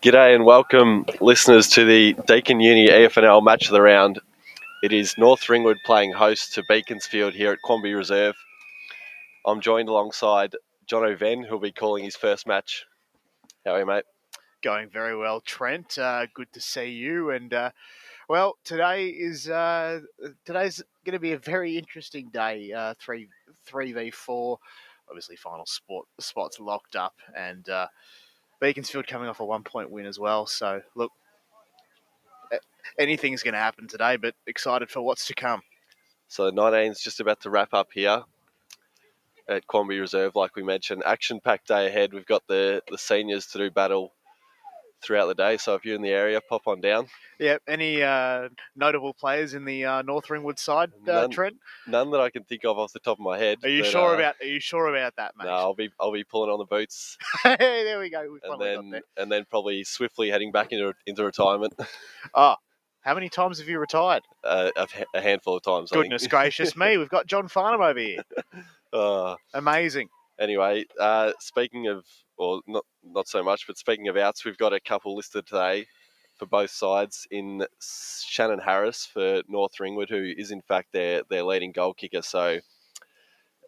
G'day and welcome, listeners, to the Deakin Uni AFNL Match of the Round. It is North Ringwood playing host to Beaconsfield here at Quamby Reserve. I'm joined alongside Jono Venn, who'll be calling his first match. How are you, mate? Going very well, Trent. Good to see you. And today's going to be a very interesting day. 3v4, obviously final spots locked up, and Beaconsfield coming off a 1-point win as well. So look, anything's going to happen today, but excited for what's to come. So 19's just about to wrap up here at Quamby Reserve, like we mentioned. Action-packed day ahead. We've got the seniors to do battle throughout the day. So if you're in the area, pop on down. Yeah. Any notable players in the North Ringwood side, Trent? None that I can think of off the top of my head. Are you sure about that, mate? No, I'll be pulling on the boots. Hey, there we go. We finally got there. And then probably swiftly heading back into retirement. Oh, how many times have you retired? A handful of times. Goodness gracious me, we've got John Farnham over here. Amazing. Anyway, speaking of, or not so much, but speaking of outs, we've got a couple listed today for both sides in Shannon Harris for North Ringwood, who is in fact their leading goal kicker. So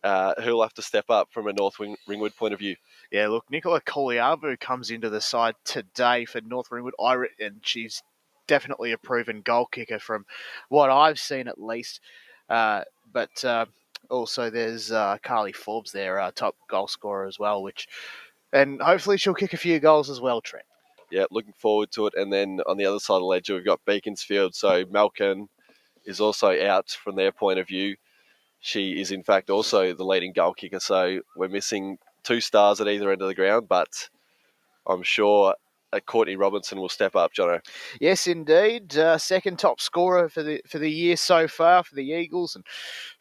who'll have to step up from a North Ringwood point of view? Yeah, look, Nicola Koliavu comes into the side today for North Ringwood, and she's definitely a proven goal kicker from what I've seen at least. But also there's Carly Forbes there, top goal scorer as well, and hopefully she'll kick a few goals as well, Trent. Yeah, looking forward to it. And then on the other side of the ledger, we've got Beaconsfield. So Malkin is also out from their point of view. She is, in fact, also the leading goal kicker. So we're missing two stars at either end of the ground, but I'm sure Courtney Robinson will step up, Jono. Yes, indeed. Second top scorer for the year so far for the Eagles. And,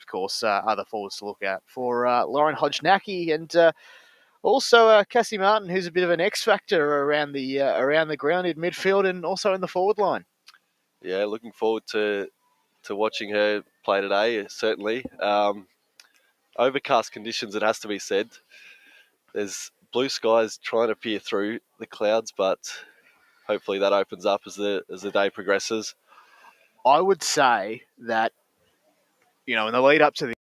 of course, other forwards to look out for Lauren Hodgenacki and also Cassie Martin, who's a bit of an X-factor around the ground in midfield and also in the forward line. Yeah, looking forward to watching her play today, certainly. Overcast conditions, it has to be said. There's blue skies trying to peer through the clouds, but hopefully that opens up as the day progresses. I would say that, in the lead up to the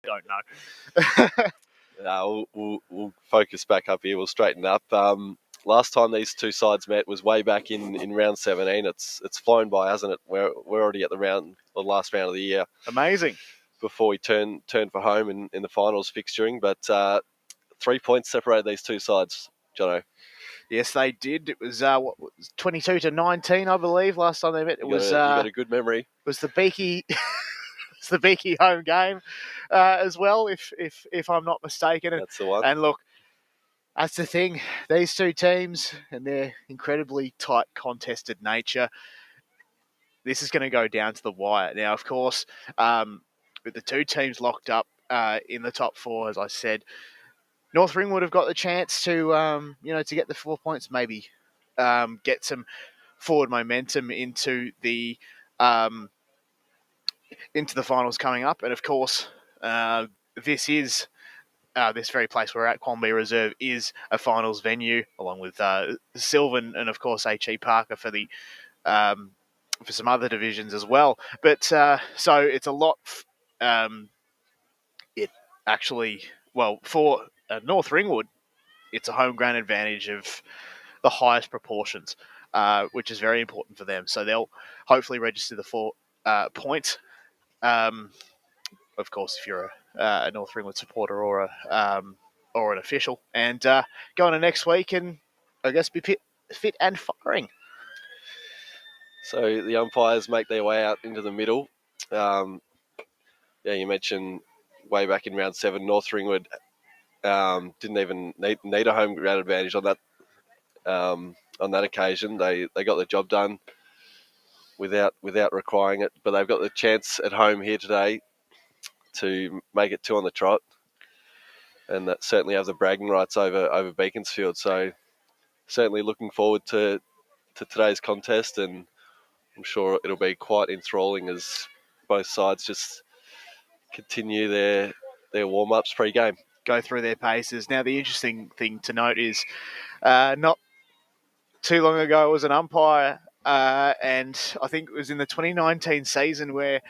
don't know. We'll focus back up here. We'll straighten up. Last time these two sides met was way back in round 17. It's flown by, hasn't it? We're already at the last round of the year. Amazing. Before we turn for home in the finals fixturing, but 3 points separated these two sides, Jono. Yes, they did. It was 22-19, I believe, last time they met. You got a good memory. It was the Beaky. It's the Beaky home game as well, if I'm not mistaken. That's the one. And look, that's the thing. These two teams and their incredibly tight contested nature, this is going to go down to the wire. Now, of course, with the two teams locked up in the top four, as I said, North Ringwood have got the chance to get the 4 points, maybe get some forward momentum into the finals coming up. And of course, this very place we're at, Quamby Reserve, is a finals venue, along with Sylvan and of course H.E. Parker for the for some other divisions as well. But so it's a lot. For North Ringwood, it's a home ground advantage of the highest proportions, which is very important for them. So they'll hopefully register the 4 points. Of course, if you're a North Ringwood supporter or an official, and go on to next week and I guess be fit and firing. So the umpires make their way out into the middle. you mentioned way back in round 7, North Ringwood didn't even need a home ground advantage on that occasion. They got the job done without requiring it, but they've got the chance at home here today to make it 2 on the trot, and that certainly have the bragging rights over Beaconsfield. So certainly looking forward to today's contest, and I'm sure it'll be quite enthralling as both sides just continue their warm-ups pre-game. Go through their paces. Now, the interesting thing to note is not too long ago, I was an umpire, and I think it was in the 2019 season where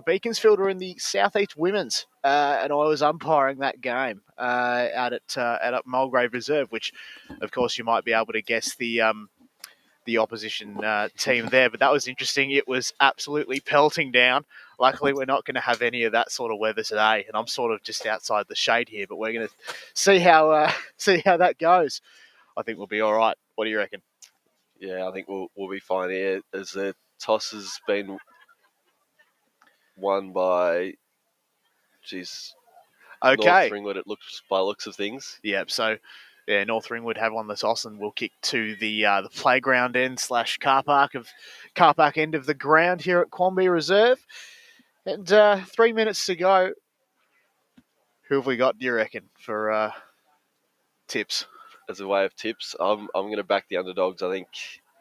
Beaconsfield were in the Southeast Women's, and I was umpiring that game out at Mulgrave Reserve, which, of course, you might be able to guess the opposition team there. But that was interesting. It was absolutely pelting down. Luckily, we're not going to have any of that sort of weather today, and I'm sort of just outside the shade here. But we're going to see how that goes. I think we'll be all right. What do you reckon? Yeah, I think we'll be fine here, as the toss has been won by, North Ringwood. It looks by looks of things. Yep. So, yeah, North Ringwood have won the toss and will kick to the playground end / car park end of the ground here at Quamby Reserve. And 3 minutes to go. Who have we got, do you reckon, for tips? As a way of tips, I'm going to back the underdogs. I think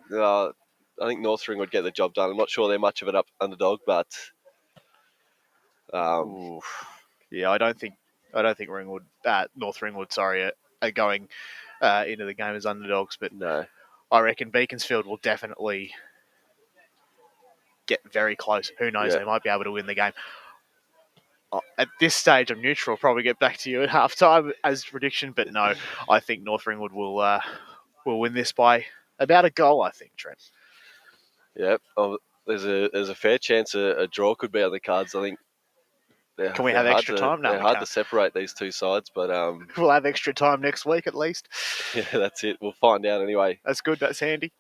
North Ringwood get the job done. I'm not sure they're much of an underdog, but yeah, I don't think Ringwood, North Ringwood, are going into the game as underdogs. But no, I reckon Beaconsfield will definitely get very close. Who knows? Yeah. They might be able to win the game. At this stage, I'm neutral. I'll probably get back to you at halftime as prediction, but no, I think North Ringwood will win this by about a goal. I think, Trent. Yep. There's a fair chance a draw could be on the cards. I think. Can we have extra time? No, they're hard to separate these two sides, but we'll have extra time next week at least. Yeah, that's it. We'll find out anyway. That's good. That's handy.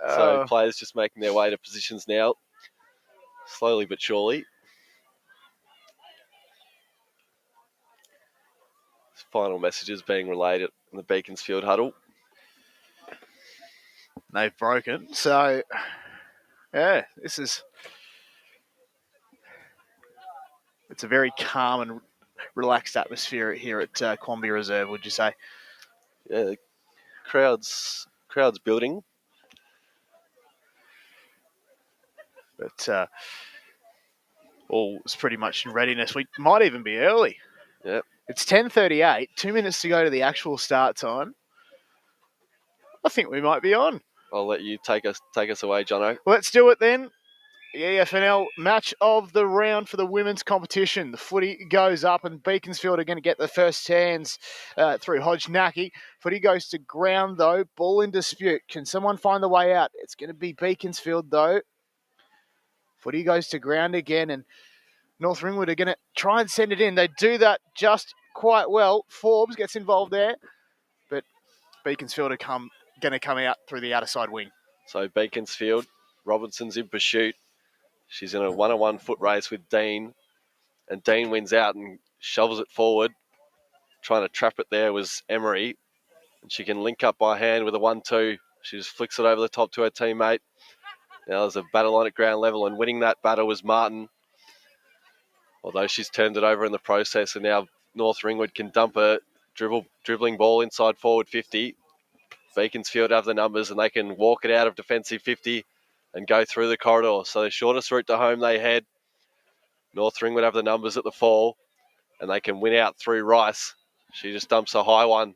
So players just making their way to positions now, slowly but surely. Final messages being relayed in the Beaconsfield huddle. They've broken. So, yeah, it's a very calm and relaxed atmosphere here at Quamby Reserve, would you say? Yeah, crowds building. But all is pretty much in readiness. We might even be early. Yep. It's 10:38, 2 minutes to go to the actual start time. I think we might be on. I'll let you take us away, Jono. Let's do it then. The EFNL match of the round for the women's competition. The footy goes up and Beaconsfield are going to get the first hands through Hodge-Nackie. Footy goes to ground though. Ball in dispute. Can someone find the way out? It's going to be Beaconsfield though. Footy goes to ground again and North Ringwood are going to try and send it in. They do that just quite well. Forbes gets involved there, but Beaconsfield are going to come out through the outer side wing. So Beaconsfield, Robinson's in pursuit. She's in a 1-on-1 foot race with Dean, and Dean wins out and shovels it forward. Trying to trap it there was Emery, and she can link up by hand with a 1-2. She just flicks it over the top to her teammate. Now there's a battle on at ground level, and winning that battle was Martin. Although she's turned it over in the process, and now North Ringwood can dump a dribbling ball inside forward 50. Beaconsfield have the numbers, and they can walk it out of defensive 50 and go through the corridor. So the shortest route to home they head. North Ringwood have the numbers at the fall, and they can win out through Rice. She just dumps a high one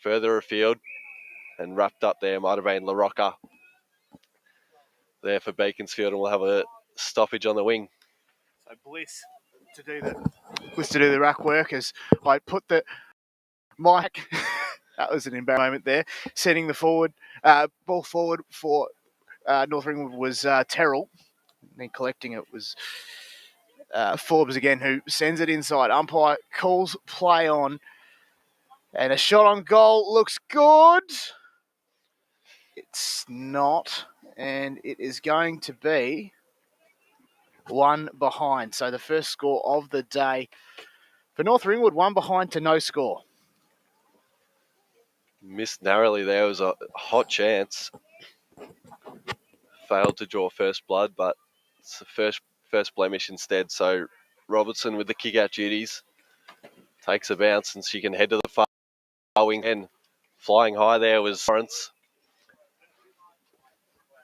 further afield, and wrapped up there might have been LaRocca there for Beaconsfield, and we'll have a stoppage on the wing. So Bliss to do the rack work as I put the mic. That was an embarrassing moment there. Sending the ball forward for North Ringwood was Terrell. And then collecting it was Forbes again, who sends it inside. Umpire calls play on. And a shot on goal looks good. It's not. And it is going to be one behind. So the first score of the day for North Ringwood, one behind to no score. Missed narrowly there. It was a hot chance. Failed to draw first blood, but it's the first blemish instead. So Robertson with the kick-out duties takes a bounce and she can head to the far wing. And flying high there was Lawrence.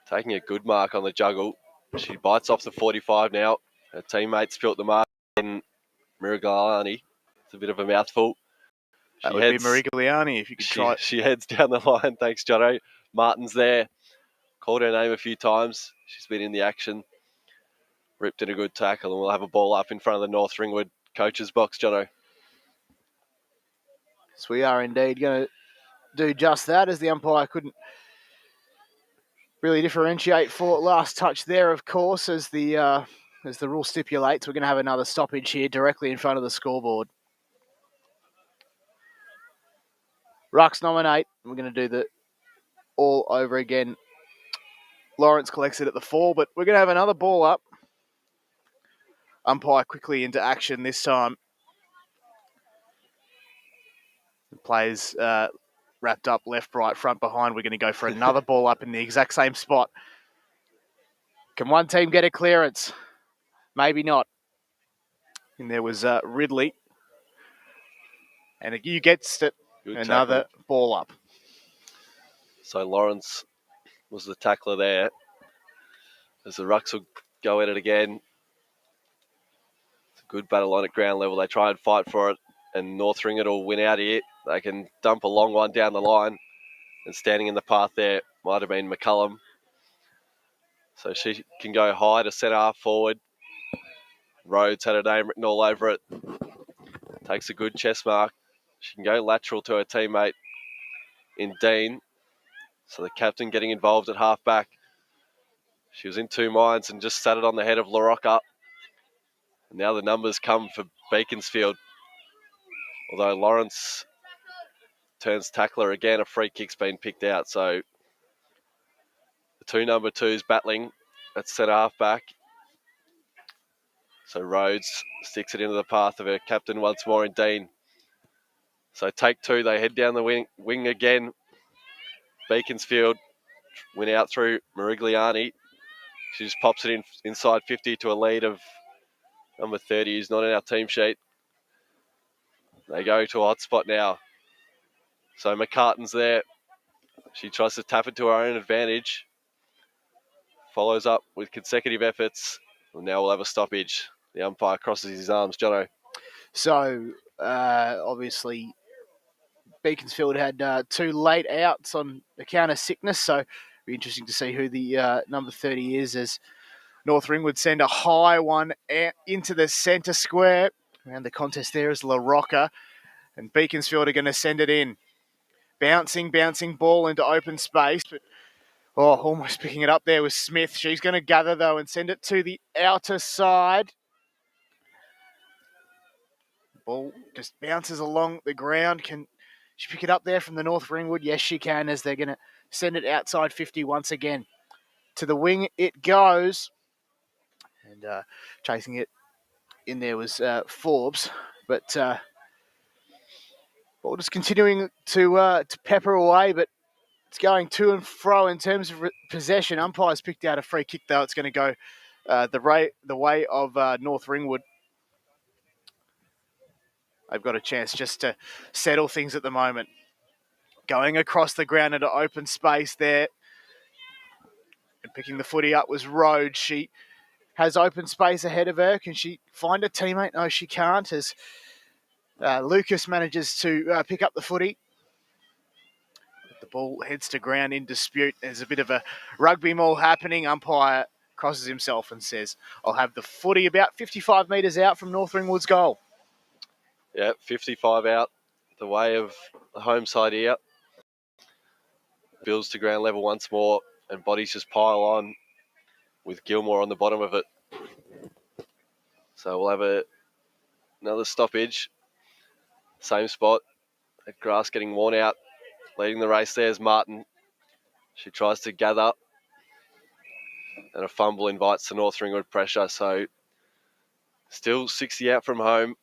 Taking a good mark on the juggle. She bites off the 45 now. Her teammates built the mark in Mirigliani. It's a bit of a mouthful. That would be Mirigliani if you could try it. She heads down the line. Thanks, Jono. Martin's there. Called her name a few times. She's been in the action. Ripped in a good tackle, and we'll have a ball up in front of the North Ringwood coach's box, Jono. So we are indeed going to do just that, as the umpire couldn't really differentiate for last touch there, of course, as the rule stipulates. We're going to have another stoppage here directly in front of the scoreboard. Rucks nominate. We're going to do the all over again. Lawrence collects it at the 4, but we're going to have another ball up. Umpire quickly into action this time. The players wrapped up left, right, front, behind. We're going to go for another ball up in the exact same spot. Can one team get a clearance? Maybe not. And there was Ridley. And you gets it. Good another tackle. Ball up. So Lawrence was the tackler there. As the Rucks will go at it again. It's a good battle on at ground level. They try and fight for it. And North Ringwood will win out here. They can dump a long one down the line. And standing in the path there might have been McCullum. So she can go high to centre half forward. Rhodes had her name written all over it. Takes a good chest mark. She can go lateral to her teammate in Dean. So the captain getting involved at half back. She was in two minds and just sat it on the head of LaRocca. And now the numbers come for Beaconsfield. Although Lawrence turns tackler again, a free kick's been picked out. So the two number twos battling at centre half back. So Rhodes sticks it into the path of her captain once more in Dean. So take two, they head down the wing again. Beaconsfield win out through Mirigliani. She just pops it inside 50 to a lead of number 30, who's not in our team sheet. They go to a hot spot now. So McCartan's there. She tries to tap it to her own advantage. Follows up with consecutive efforts. And now we'll have a stoppage. The umpire crosses his arms. Jono. So, obviously, Beaconsfield had two late outs on account of sickness. So, it'll be interesting to see who the number 30 is, as North Ringwood send a high one into the centre square. Around the contest there is LaRocca. And Beaconsfield are going to send it in. Bouncing ball into open space. But almost picking it up there was Smith. She's going to gather, though, and send it to the outer side. Ball just bounces along the ground. Can she pick it up there from the North Ringwood? Yes, she can, as they're going to send it outside 50 once again. To the wing it goes. And chasing it in there was Forbes. But ball just continuing to pepper away, but it's going to and fro in terms of possession. Umpire's picked out a free kick, though. It's going to go the way of North Ringwood. They've got a chance just to settle things at the moment. Going across the ground into open space there. And picking the footy up was Rhodes. She has open space ahead of her. Can she find a teammate? No, she can't, as Lucas manages to pick up the footy. The ball heads to ground in dispute. There's a bit of a rugby maul happening. Umpire crosses himself and says, I'll have the footy about 55 metres out from North Ringwood's goal. Yeah, 55 out, the way of the home side here. Builds to ground level once more, and bodies just pile on with Gilmore on the bottom of it. So we'll have another stoppage. Same spot. That grass getting worn out. Leading the race there is Martin. She tries to gather. and a fumble invites the North Ringwood pressure. So still 60 out from home.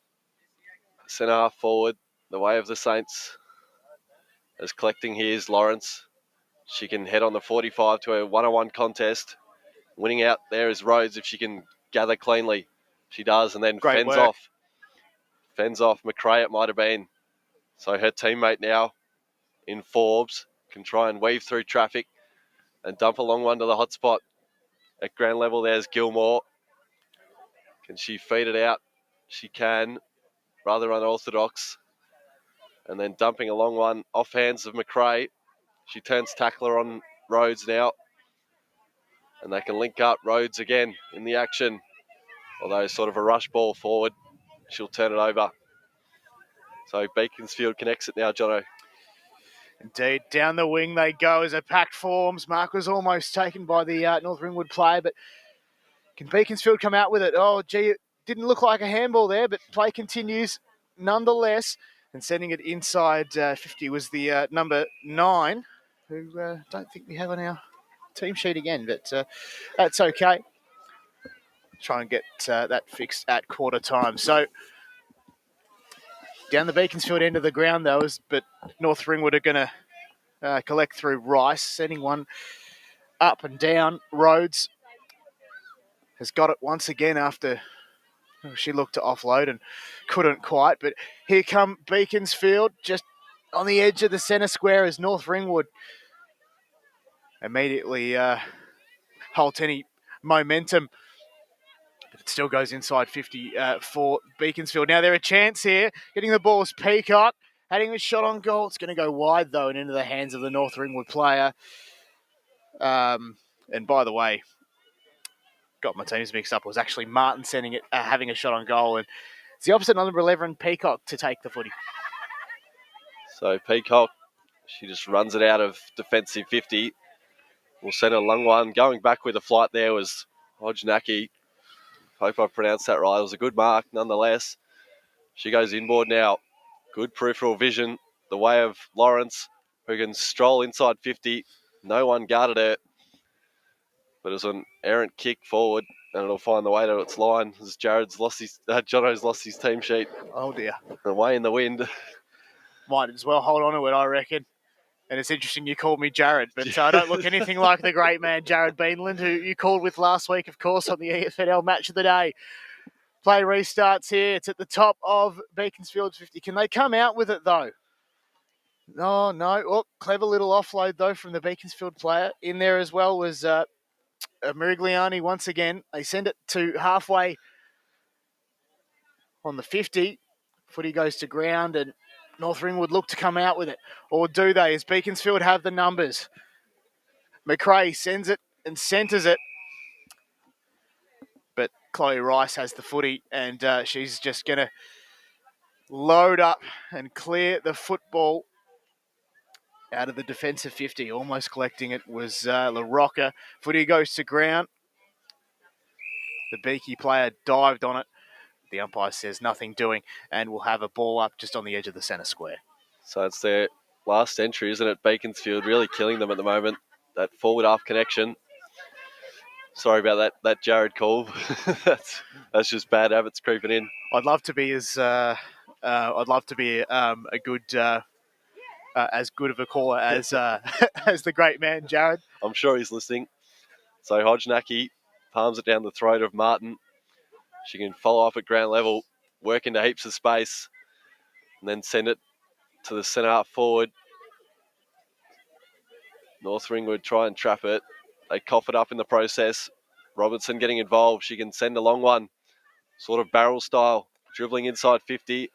Centre half forward, the way of the Saints. As collecting here is Lawrence. She can head on the 45 to a one-on-one contest. Winning out there is Rhodes if she can gather cleanly. She does, and then Great fends work. off. Fends off McRae, it might have been. So her teammate now in Forbes can try and weave through traffic and dump a long one to the hot spot. At ground level, there's Gilmore. Can she feed it out? She can. Rather unorthodox. And then dumping a long one off hands of McRae. She turns tackler on Rhodes now. And they can link up Rhodes again in the action. Although sort of a rush ball forward, she'll turn it over. So Beaconsfield connects it now, Jono. Indeed, down the wing they go as a pack forms. Mark was almost taken by the North Ringwood player, but can Beaconsfield come out with it? Oh, gee, it didn't look like a handball there, but play continues nonetheless. And sending it inside 50 was the number 9, who don't think we have on our team sheet again, but that's okay. Try and get that fixed at quarter time. So down the Beaconsfield end of the ground, though, but North Ringwood are going to collect through Rice, sending one up and down. Rhodes has got it once again after she looked to offload and couldn't quite. But here come Beaconsfield, just on the edge of the centre square as North Ringwood immediately halt any momentum. But it still goes inside 50 for Beaconsfield. Now they're a chance here. Getting the ball is Peacock. Having a shot on goal. It's going to go wide, though, and into the hands of the North Ringwood player. And by the way, got my teams mixed up. It was actually Martin sending it, having a shot on goal. And it's the opposite number 11, Peacock, to take the footy. So Peacock, she just runs it out of defensive 50. We'll send a long one. Going back with the flight there was Hodgenacki. Hope I pronounced that right. It was a good mark nonetheless. She goes inboard now. Good peripheral vision. The way of Lawrence, who can stroll inside 50. No one guarded her. But it was an errant kick forward, and it'll find the way to its line as Jono's lost his team sheet. Oh, dear. Away in the wind. Might as well hold on to it, I reckon. And it's interesting you called me Jared, but I don't look anything like the great man Jared Beanland, who you called with last week, of course, on the EFNL Match of the Day. Play restarts here. It's at the top of Beaconsfield's 50. Can they come out with it, though? No. Oh, clever little offload, though, from the Beaconsfield player. In there as well was Mirigliani once again. They send it to halfway on the 50. Footy goes to ground, and North Ringwood look to come out with it. Or do they, as Beaconsfield have the numbers? McRae sends it and centres it. But Chloe Rice has the footy, and she's just going to load up and clear the football out of the defensive 50. Almost collecting it was LaRocca. Footy goes to ground. The Beaky player dived on it. The umpire says nothing doing, and we'll have a ball up just on the edge of the centre square. So it's their last entry, isn't it? Beaconsfield really killing them at the moment. That forward half connection. Sorry about that Jared call. that's just bad habits creeping in. I'd love to be a good as good of a caller as as the great man Jared. I'm sure he's listening. So Hodgenacki palms it down the throat of Martin. She can follow off at ground level, work into heaps of space, and then send it to the centre half forward. North Ringwood try and trap it. They cough it up in the process. Robertson getting involved. She can send a long one, sort of barrel style, dribbling inside 50.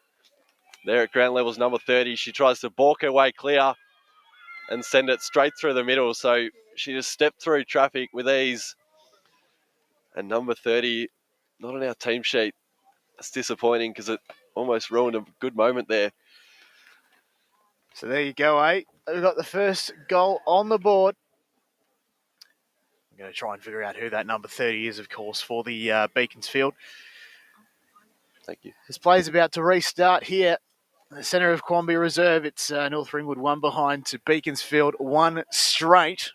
There at ground level's number 30. She tries to balk her way clear and send it straight through the middle. So she just stepped through traffic with ease. And number 30, not on our team sheet. That's disappointing because it almost ruined a good moment there. So there you go, eh? We've got the first goal on the board. I'm going to try and figure out who that number 30 is, of course, for the Beaconsfield. Thank you. This play's about to restart here. In the centre of Quamby Reserve, it's North Ringwood 1 behind to Beaconsfield 1 straight.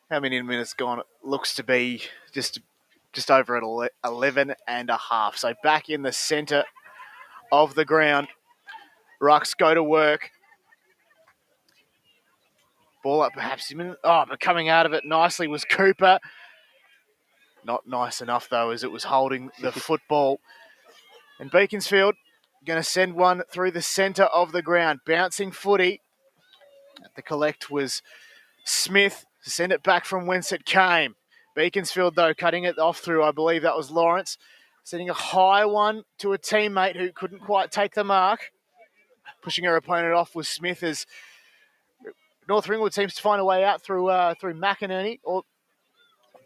How many minutes gone? It looks to be just over at 11 and a half. So back in the centre of the ground. Rucks go to work. Ball up perhaps a minute. Oh, but coming out of it nicely was Cooper. Not nice enough, though, as it was holding the football. And Beaconsfield going to send one through the centre of the ground. Bouncing footy. The collect was Smith to send it back from whence it came. Beaconsfield, though, cutting it off through, I believe that was Lawrence. Sending a high one to a teammate who couldn't quite take the mark. Pushing her opponent off was Smith as North Ringwood seems to find a way out through McInerney. Or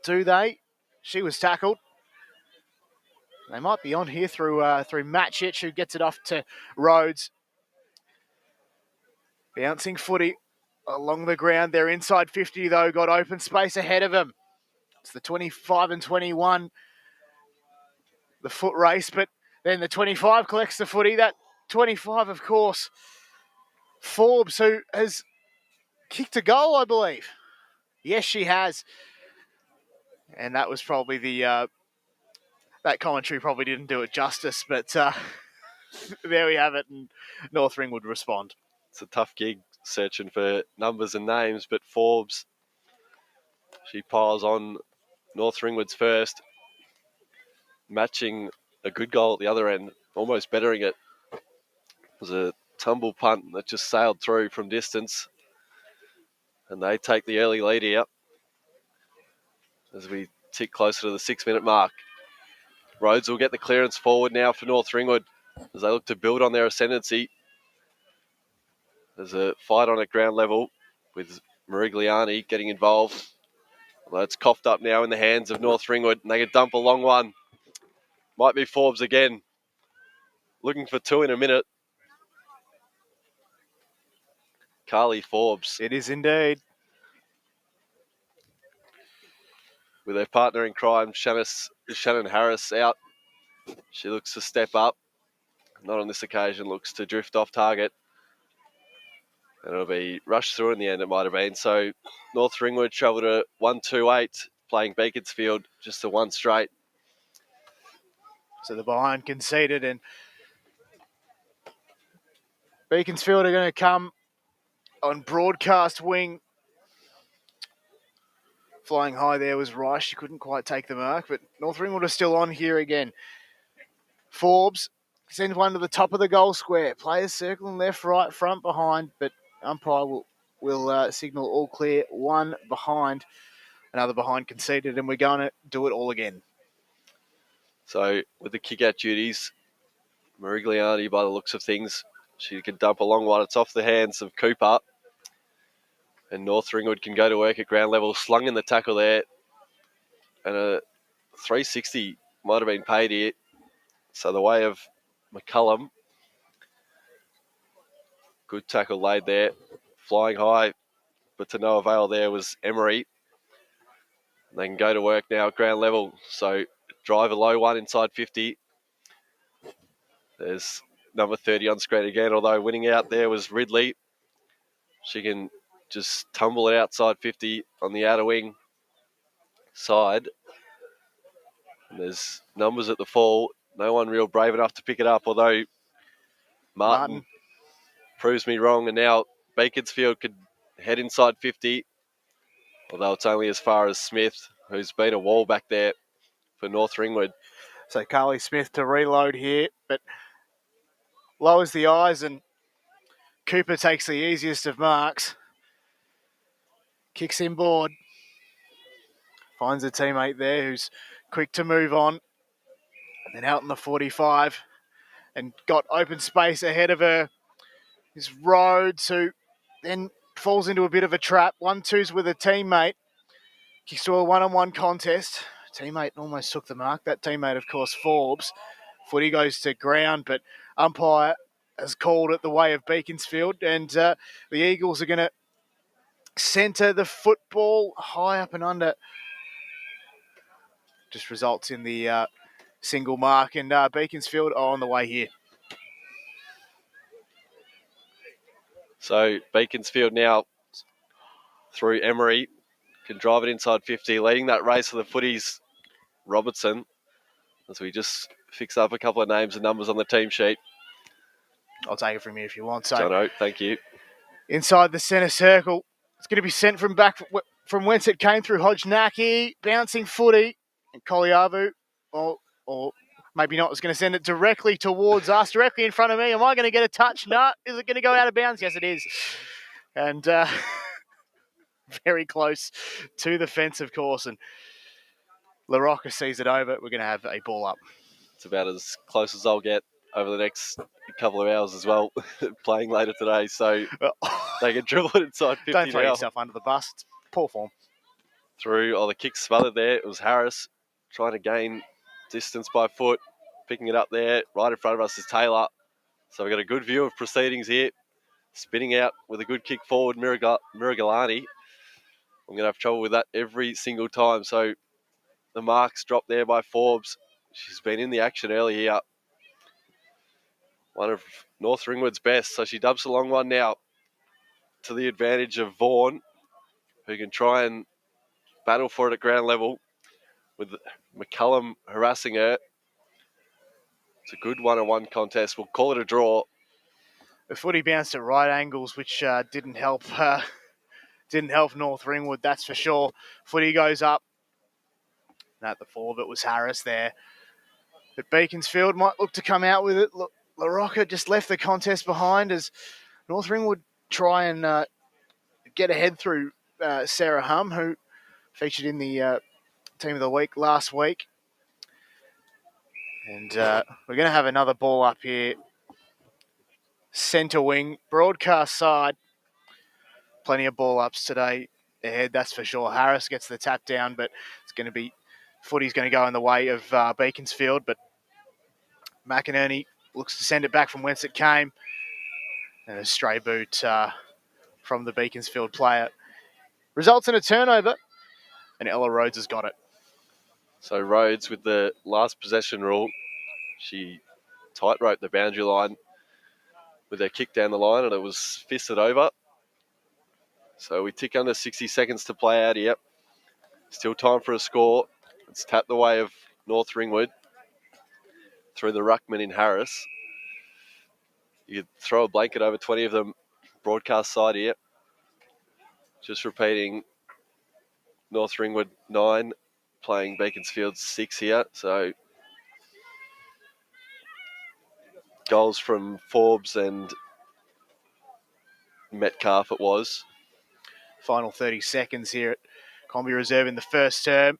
do they? She was tackled. They might be on here through Matchich, who gets it off to Rhodes. Bouncing footy along the ground. They're inside 50, though. Got open space ahead of them. It's the 25 and 21. The foot race, but then the 25 collects the footy. That 25, of course, Forbes, who has kicked a goal, I believe. Yes, she has. And that was probably that commentary probably didn't do it justice, but there we have it, and North Ringwood respond. It's a tough gig searching for numbers and names, but Forbes, she piles on North Ringwood's first, matching a good goal at the other end, almost bettering it. It was a tumble punt that just sailed through from distance, and they take the early lead here as we tick closer to the 6-minute mark. Rhodes will get the clearance forward now for North Ringwood as they look to build on their ascendancy. There's a fight on at ground level with Marigliani getting involved. Although it's coughed up now in the hands of North Ringwood, and they can dump a long one. Might be Forbes again. Looking for two in a minute. Carly Forbes. It is indeed. With her partner in crime, Shannon Harris, out. She looks to step up. Not on this occasion, looks to drift off target. And it'll be rushed through in the end, it might have been. So North Ringwood travelled to 1-2-8, playing Beaconsfield just to one straight. So the behind conceded, and Beaconsfield are going to come on broadcast wing. Flying high there was Rice. She couldn't quite take the mark, but North Ringwood are still on here again. Forbes sends one to the top of the goal square. Players circling left, right, front, behind, but umpire will signal all clear. One behind, another behind conceded, and we're going to do it all again. So with the kick-out duties, Marigliani, by the looks of things, she can dump a long one. It's off the hands of Cooper. And North Ringwood can go to work at ground level. Slung in the tackle there. And a 360 might have been paid here. So the way of McCullum. Good tackle laid there. Flying high. But to no avail there was Emery. They can go to work now at ground level. So drive a low one inside 50. There's number 30 on screen again, although winning out there was Ridley. She can just tumble it outside 50 on the outer wing side. And there's numbers at the fall. No one real brave enough to pick it up, although Martin proves me wrong. And now Beaconsfield could head inside 50, although it's only as far as Smith, who's been a wall back there for North Ringwood. So Carly Smith to reload here, but lowers the eyes, and Cooper takes the easiest of marks. Kicks inboard. Finds a teammate there who's quick to move on. And then out in the 45 and got open space ahead of her is Rhodes, who then falls into a bit of a trap. 1-2s with a teammate. Kicks to a one-on-one contest. Teammate almost took the mark. That teammate, of course, Forbes. Footy goes to ground, but umpire has called it the way of Beaconsfield, and the Eagles are going to centre the football high up and under. Just results in the single mark, and Beaconsfield are on the way here. So Beaconsfield now through Emery can drive it inside 50. Leading that race for the footies, Robertson, as we just fix up a couple of names and numbers on the team sheet. I'll take it from you if you want. So, Jono, thank you. Inside the centre circle, it's going to be sent from back from whence it came through. Hodgenacki, bouncing footy, and Koliavu, or maybe not, is going to send it directly towards us, directly in front of me. Am I going to get a touch? No. Is it going to go out of bounds? Yes, it is. And very close to the fence, of course. And LaRocca sees it over. We're going to have a ball up. It's about as close as I'll get over the next couple of hours as well, playing later today. So they can dribble it inside 50 Don't throw now. yourself under the bus. It's poor form. Through, the kick smothered there. It was Harris trying to gain distance by foot, picking it up there. Right in front of us is Taylor. So we've got a good view of proceedings here. Spinning out with a good kick forward, Miragalani. I'm going to have trouble with that every single time. So the marks dropped there by Forbes. She's been in the action early here. One of North Ringwood's best. So she dubs a long one now to the advantage of Vaughan, who can try and battle for it at ground level with McCullum harassing her. It's a good one-on-one contest. We'll call it a draw. The footy bounced at right angles, which didn't help North Ringwood, that's for sure. Footy goes up. And at the forward, it was Harris there. But Beaconsfield might look to come out with it. LaRocca just left the contest behind as North Ringwood try and get ahead through Sarah Hum, who featured in the Team of the Week last week. And we're going to have another ball up here. Centre wing, broadcast side. Plenty of ball ups today ahead, that's for sure. Harris gets the tap down, but it's going to be footy's going to go in the way of Beaconsfield. But McInerney looks to send it back from whence it came. And a stray boot from the Beaconsfield player results in a turnover, and Ella Rhodes has got it. So Rhodes with the last possession rule. She tight-roped the boundary line with her kick down the line, and it was fisted over. So we tick under 60 seconds to play out here. Still time for a score. It's tapped the way of North Ringwood through the ruckman in Harris. You could throw a blanket over 20 of them. Broadcast side here. Just repeating, North Ringwood 9, playing Beaconsfield 6 here. So goals from Forbes and Metcalf it was. Final 30 seconds here at Combi Reserve in the first term.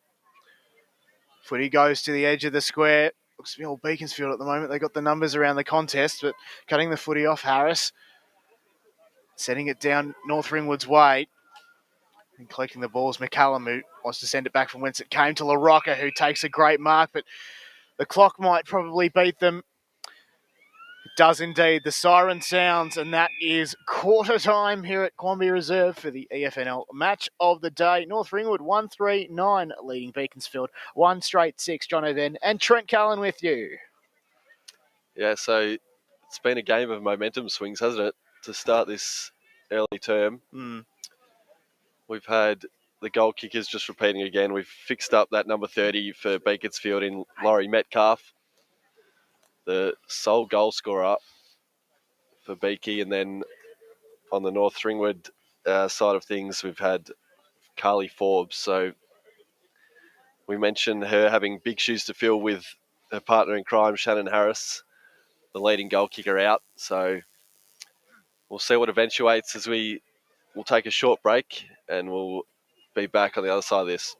Footy goes to the edge of the square. Looks to be all Beaconsfield at the moment. They got the numbers around the contest, but cutting the footy off Harris. Setting it down North Ringwood's way. And collecting the balls, McCallum, who wants to send it back from whence it came to LaRocca, who takes a great mark, but the clock might probably beat them. It does indeed. The siren sounds, and that is quarter time here at Quamby Reserve for the EFNL match of the day. North Ringwood 1-3-9 leading Beaconsfield 1 straight 6. John O'Ven and Trent Callan with you. Yeah, so it's been a game of momentum swings, hasn't it, to start this early term. We've had the goal kickers just repeating again. We've fixed up that number 30 for Beaconsfield in Laurie Metcalf, the sole goal scorer for Beaky. And then on the North Ringwood side of things, we've had Carly Forbes. So we mentioned her having big shoes to fill with her partner in crime, Shannon Harris, the leading goal kicker, out. So we'll see what eventuates as we'll take a short break and we'll be back on the other side of this.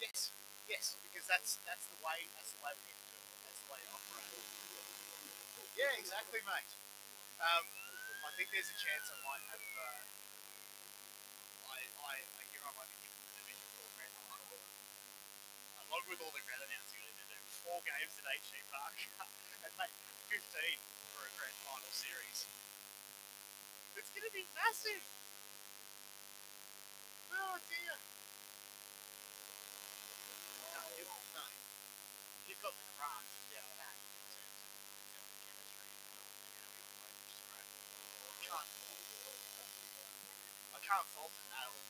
Yes, because that's the way we need to do it. That's the way it operates. Yeah, exactly, mate. I think there's a chance I might have. I hear I might be given the Division 4 grand final. Along with all the grand announcing, I need to do 4 games at HG Park and make 15 for a grand final series. It's going to be massive. Oh dear. No, you've got the craft down that in terms of chemistry and how we play, which is great. I can't fault it at all.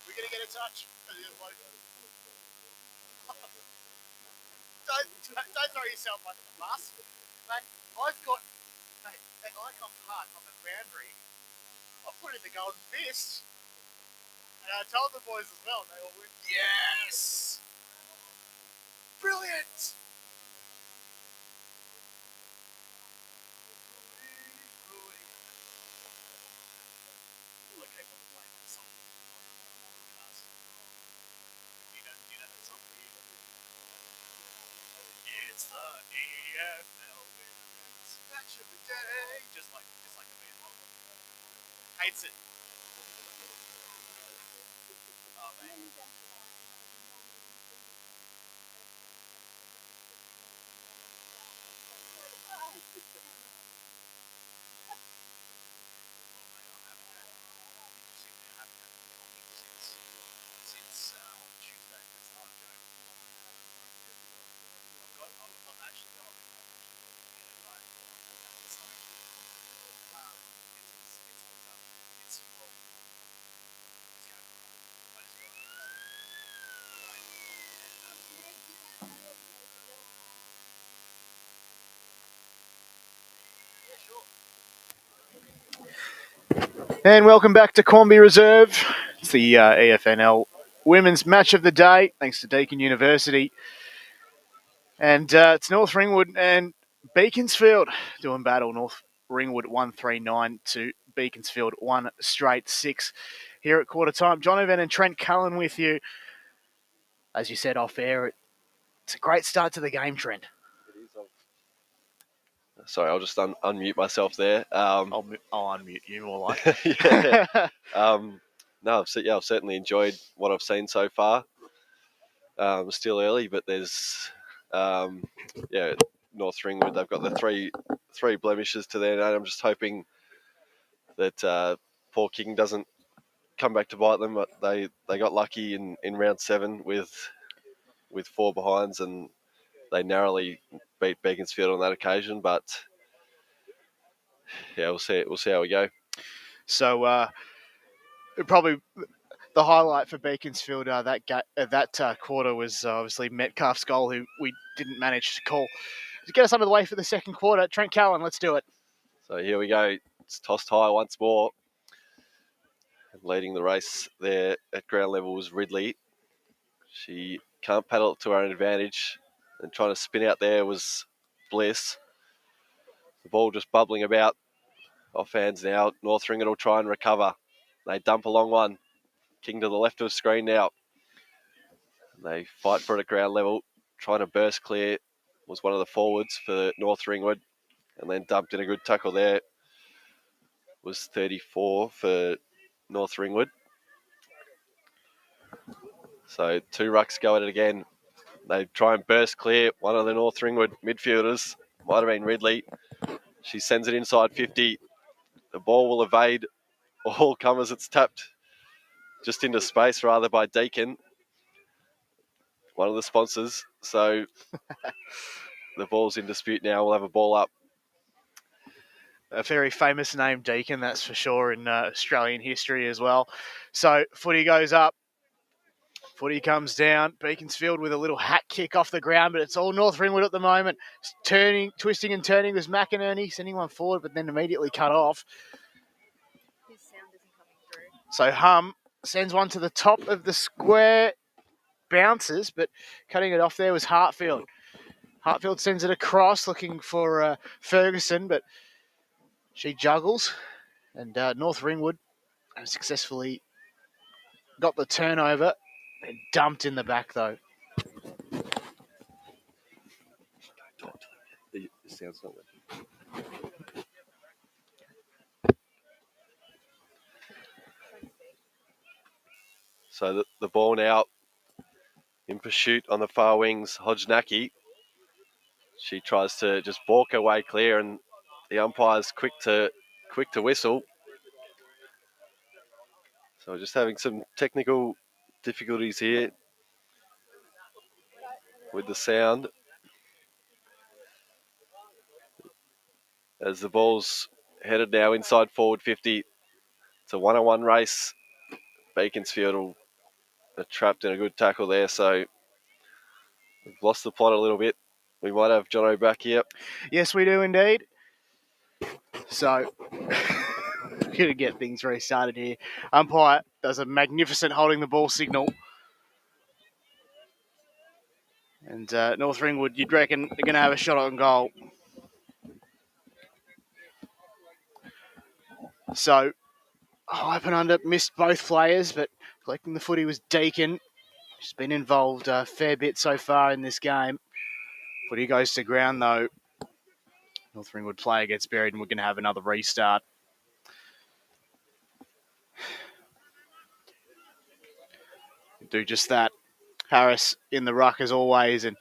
We're going to get a touch. Don't throw yourself under the bus. Mate, I've got an icon part on the boundary. I put in the golden fist. And I told the boys as well, and they all went, yes! Brilliant! It's the EFL Women's Match of the Day. Just like the band logo. Hates it. Oh, man. Since Tuesday, that's not a joke. I'm actually on it's full. And welcome back to Cornby Reserve. It's the EFNL Women's Match of the Day, thanks to Deakin University. And it's North Ringwood and Beaconsfield doing battle. North Ringwood 139 to Beaconsfield 1 straight 6 here at quarter time. Jonovan and Trent Cullen with you. As you said off air, it's a great start to the game, Trent. It is. Sorry, I'll just unmute myself there. I'll unmute you more like. Yeah. No, I've certainly enjoyed what I've seen so far. Still early, but there's North Ringwood. They've got the three blemishes to their name. I'm just hoping that Paul King doesn't come back to bite them. But they got lucky in round 7 with 4 behinds, and they narrowly beat Beaconsfield on that occasion. But yeah, we'll see how we go. So probably the highlight for Beaconsfield that quarter was obviously Metcalf's goal, who we didn't manage to call. To get us under the way for the second quarter, Trent Cullen, let's do it. So here we go. It's tossed high once more. Leading the race there at ground level was Ridley. She can't paddle it to her own advantage, and trying to spin out there was Bliss. The ball just bubbling about off hands now. North Ringwood will try and recover. They dump a long one. King to the left of the screen now. They fight for it at ground level. Trying to burst clear was one of the forwards for North Ringwood, and then dumped in a good tackle there. Was 34 for North Ringwood. So 2 rucks go at it again. They try and burst clear. One of the North Ringwood midfielders, might have been Ridley. She sends it inside 50. The ball will evade all comers. It's tapped just into space rather by Deakin, one of the sponsors. So the ball's in dispute now. We'll have a ball up. A very famous name, Deakin, that's for sure, in Australian history as well. So footy goes up. Footy comes down. Beaconsfield with a little hat kick off the ground, but it's all North Ringwood at the moment. Twisting and turning was McInerney, sending one forward, but then immediately cut off. His sound isn't coming through. So Hum sends one to the top of the square, bounces, but cutting it off there was Hartfield. Hartfield sends it across, looking for Ferguson, but she juggles, and North Ringwood Successfully got the turnover and dumped in the back, though. The sound's not working. So the ball now in pursuit on the far wings, Hodgenacki. She tries to just balk her way clear, and the umpire's quick to whistle. So we're just having some technical difficulties here with the sound. As the ball's headed now inside forward 50. It's a one-on-one race. Beaconsfield are trapped in a good tackle there, so we've lost the plot a little bit. We might have Jono back here. Yes, we do indeed. So, we're going to get things restarted here. Umpire does a magnificent holding the ball signal. And North Ringwood, you'd reckon they're going to have a shot on goal. So, up and under, missed both players, but collecting the footy was Deakin. She's been involved a fair bit so far in this game. Footy goes to ground, though. North Ringwood player gets buried, and we're going to have another restart. Do just that. Harris in the ruck as always, and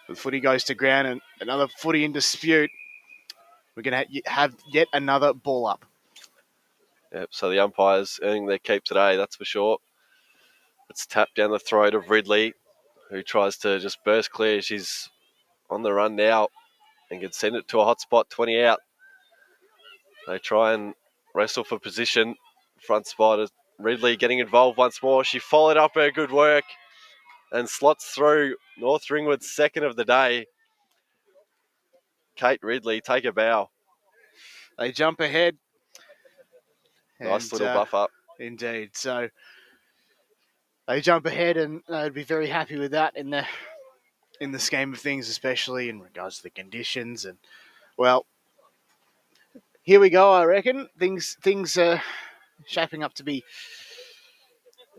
the footy goes to ground, and another footy in dispute. We're going to have yet another ball up. Yep, so the umpires earning their keep today, that's for sure. It's tapped down the throat of Ridley, who tries to just burst clear. She's on the run now and can send it to a hot spot, 20 out. They try and wrestle for position. Front spot is Ridley getting involved once more. She followed up her good work and slots through North Ringwood's second of the day. Kate Ridley, take a bow. They jump ahead. Nice little buff up. Indeed. So they jump ahead, and they'd be very happy with that in the scheme of things, especially in regards to the conditions. And well, here we go. I reckon things are shaping up to be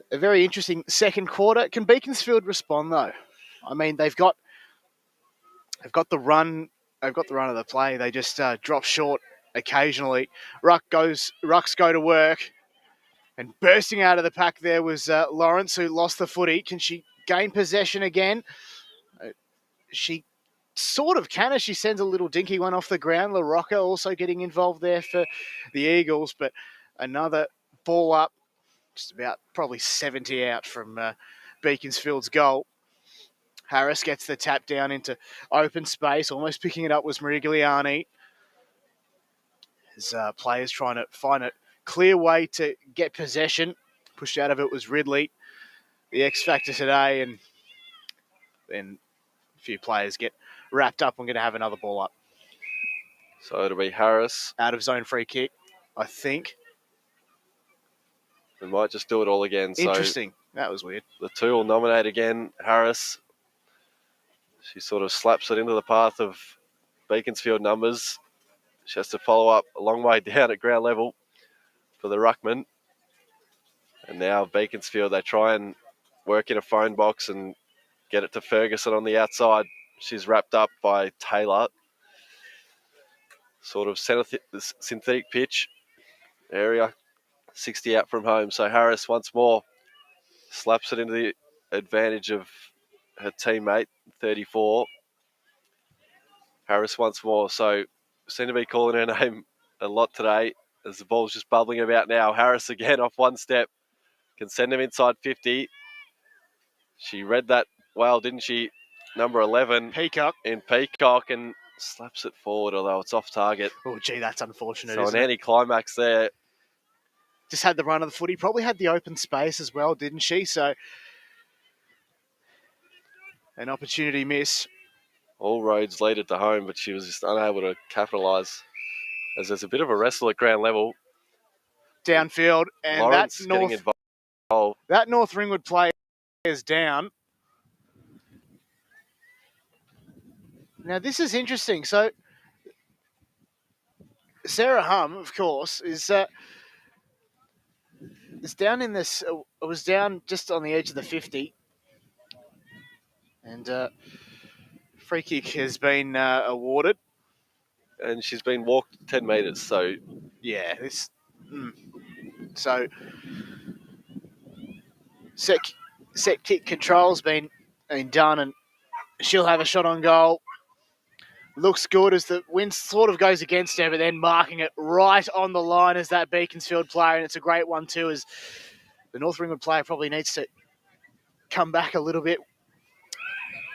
a very interesting second quarter. Can Beaconsfield respond though? I mean, they've got the run. They've got the run of the play. They just drop short occasionally. Rucks go to work. And bursting out of the pack there was Lawrence, who lost the footy. Can she gain possession again? She sort of can, as she sends a little dinky one off the ground. LaRocca also getting involved there for the Eagles, but another ball up, just about probably 70 out from Beaconsfield's goal. Harris gets the tap down into open space. Almost picking it up was Merigliani. As players trying to find a clear way to get possession. Pushed out of it was Ridley, the X factor today, and then a few players get wrapped up. I'm going to have another ball up. So it'll be Harris. Out of zone free kick, I think. We might just do it all again. Interesting. So that was weird. The two will nominate again. Harris. She sort of slaps it into the path of Beaconsfield numbers. She has to follow up a long way down at ground level for the ruckman. And now Beaconsfield, they try and work in a phone box and get it to Ferguson on the outside. She's wrapped up by Taylor. Sort of synthetic pitch area, 60 out from home. So Harris once more slaps it into the advantage of her teammate, 34. Harris once more. So seem to be calling her name a lot today as the ball's just bubbling about now. Harris again off one step. Can send him inside 50. She read that well, didn't she? Number 11. Peacock. In Peacock, and slaps it forward, although it's off target. Oh, gee, that's unfortunate, So isn't an anti-climax there. Just had the run of the footy. Probably had the open space as well, didn't she? So an opportunity miss. All roads leaded to home, but she was just unable to capitalise. As there's a bit of a wrestle at ground level. Downfield, and Lawrence that getting involved. That North Ringwood player is down. Now, this is interesting. So, Sarah Hum, of course, is it's down in this. It was down just on the edge of the 50, and free kick has been awarded. And she's been walked 10 metres, so Yeah, this. So set kick control's been done, and she'll have a shot on goal. Looks good as the wind sort of goes against her, but then marking it right on the line as that Beaconsfield player, and it's a great one too, as the North Ringwood player probably needs to come back a little bit.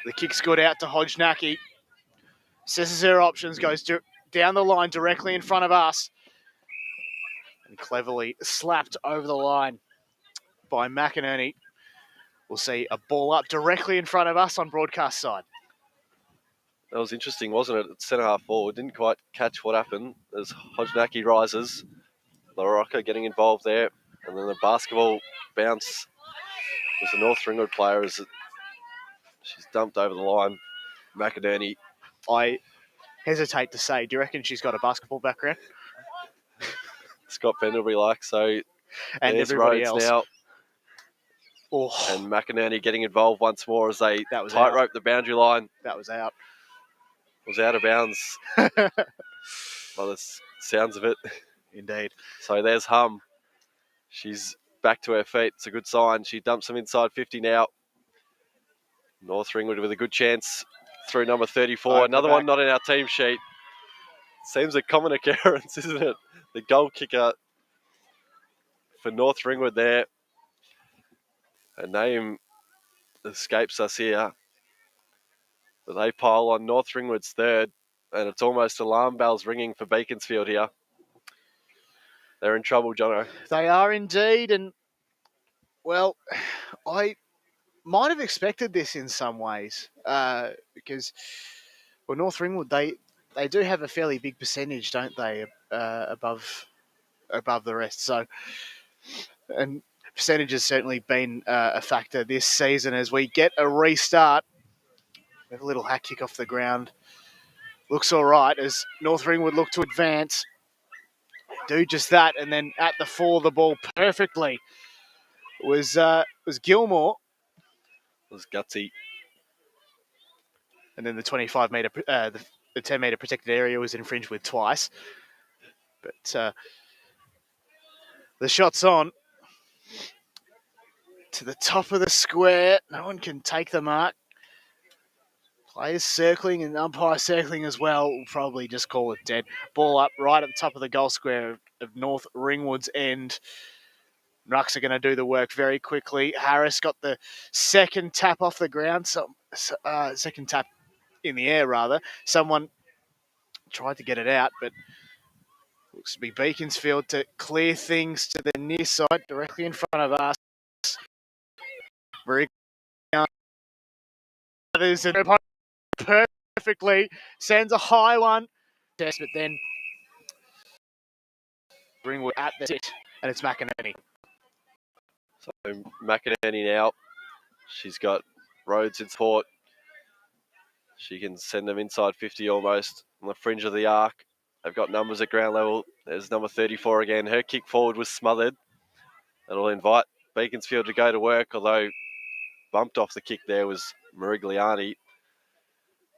The kick's good out to Hodgenacki. Assesses her options, goes down the line directly in front of us, and cleverly slapped over the line by McInerney. We'll see a ball up directly in front of us on broadcast side. that was interesting, wasn't it? At centre half forward, didn't quite catch what happened as Hodgenacki rises. LaRocca getting involved there, and then the basketball bounce was the North Ringwood player as she's dumped over the line. McInerney. I hesitate to say, do you reckon she's got a basketball background? Scott Pendlebury like, so And there's everybody Rhodes else. now. Oh, And McInerney getting involved once more as they That was tightrope the boundary line. that was out. Was out of bounds by the sounds of it. Indeed. So there's Hum. She's back to her feet. It's a good sign. She dumps them inside 50 now. North Ringwood with a good chance through number 34. Another one not in our team sheet. Seems a common occurrence, isn't it? The goal kicker for North Ringwood there. A name escapes us here. But they pile on North Ringwood's third, and it's almost alarm bells ringing for Beaconsfield here. They're in trouble, Jono. They are indeed, and well, I might have expected this in some ways because, well, North Ringwood they do have a fairly big percentage, don't they, above the rest. So, and percentage has certainly been a factor this season as we get a restart. We have a little hack kick off the ground. Looks all right as North Ringwood look to advance. Do just that, and then at the 4, the ball perfectly was Gilmore. It was gutsy. And then the 25 metre, the 10 metre protected area was infringed with twice. But the shot's on to the top of the square. No one can take the mark. Players circling and umpire circling as well. We'll probably just call it dead. Ball up right at the top of the goal square of North Ringwood's end. Rucks are going to do the work very quickly. Harris got the second tap off the ground. Second tap in the air, rather. Someone tried to get it out, but looks to be Beaconsfield to clear things to the near side, directly in front of us. Very others and perfectly sends a high one. But then Ringwood at the sit, and it's McInerney. So McInerney now. She's got Rhodes in support. She can send them inside 50 almost on the fringe of the arc. They've got numbers at ground level. There's number 34 again. Her kick forward was smothered. It'll invite Beaconsfield to go to work, although bumped off the kick there was Marigliani.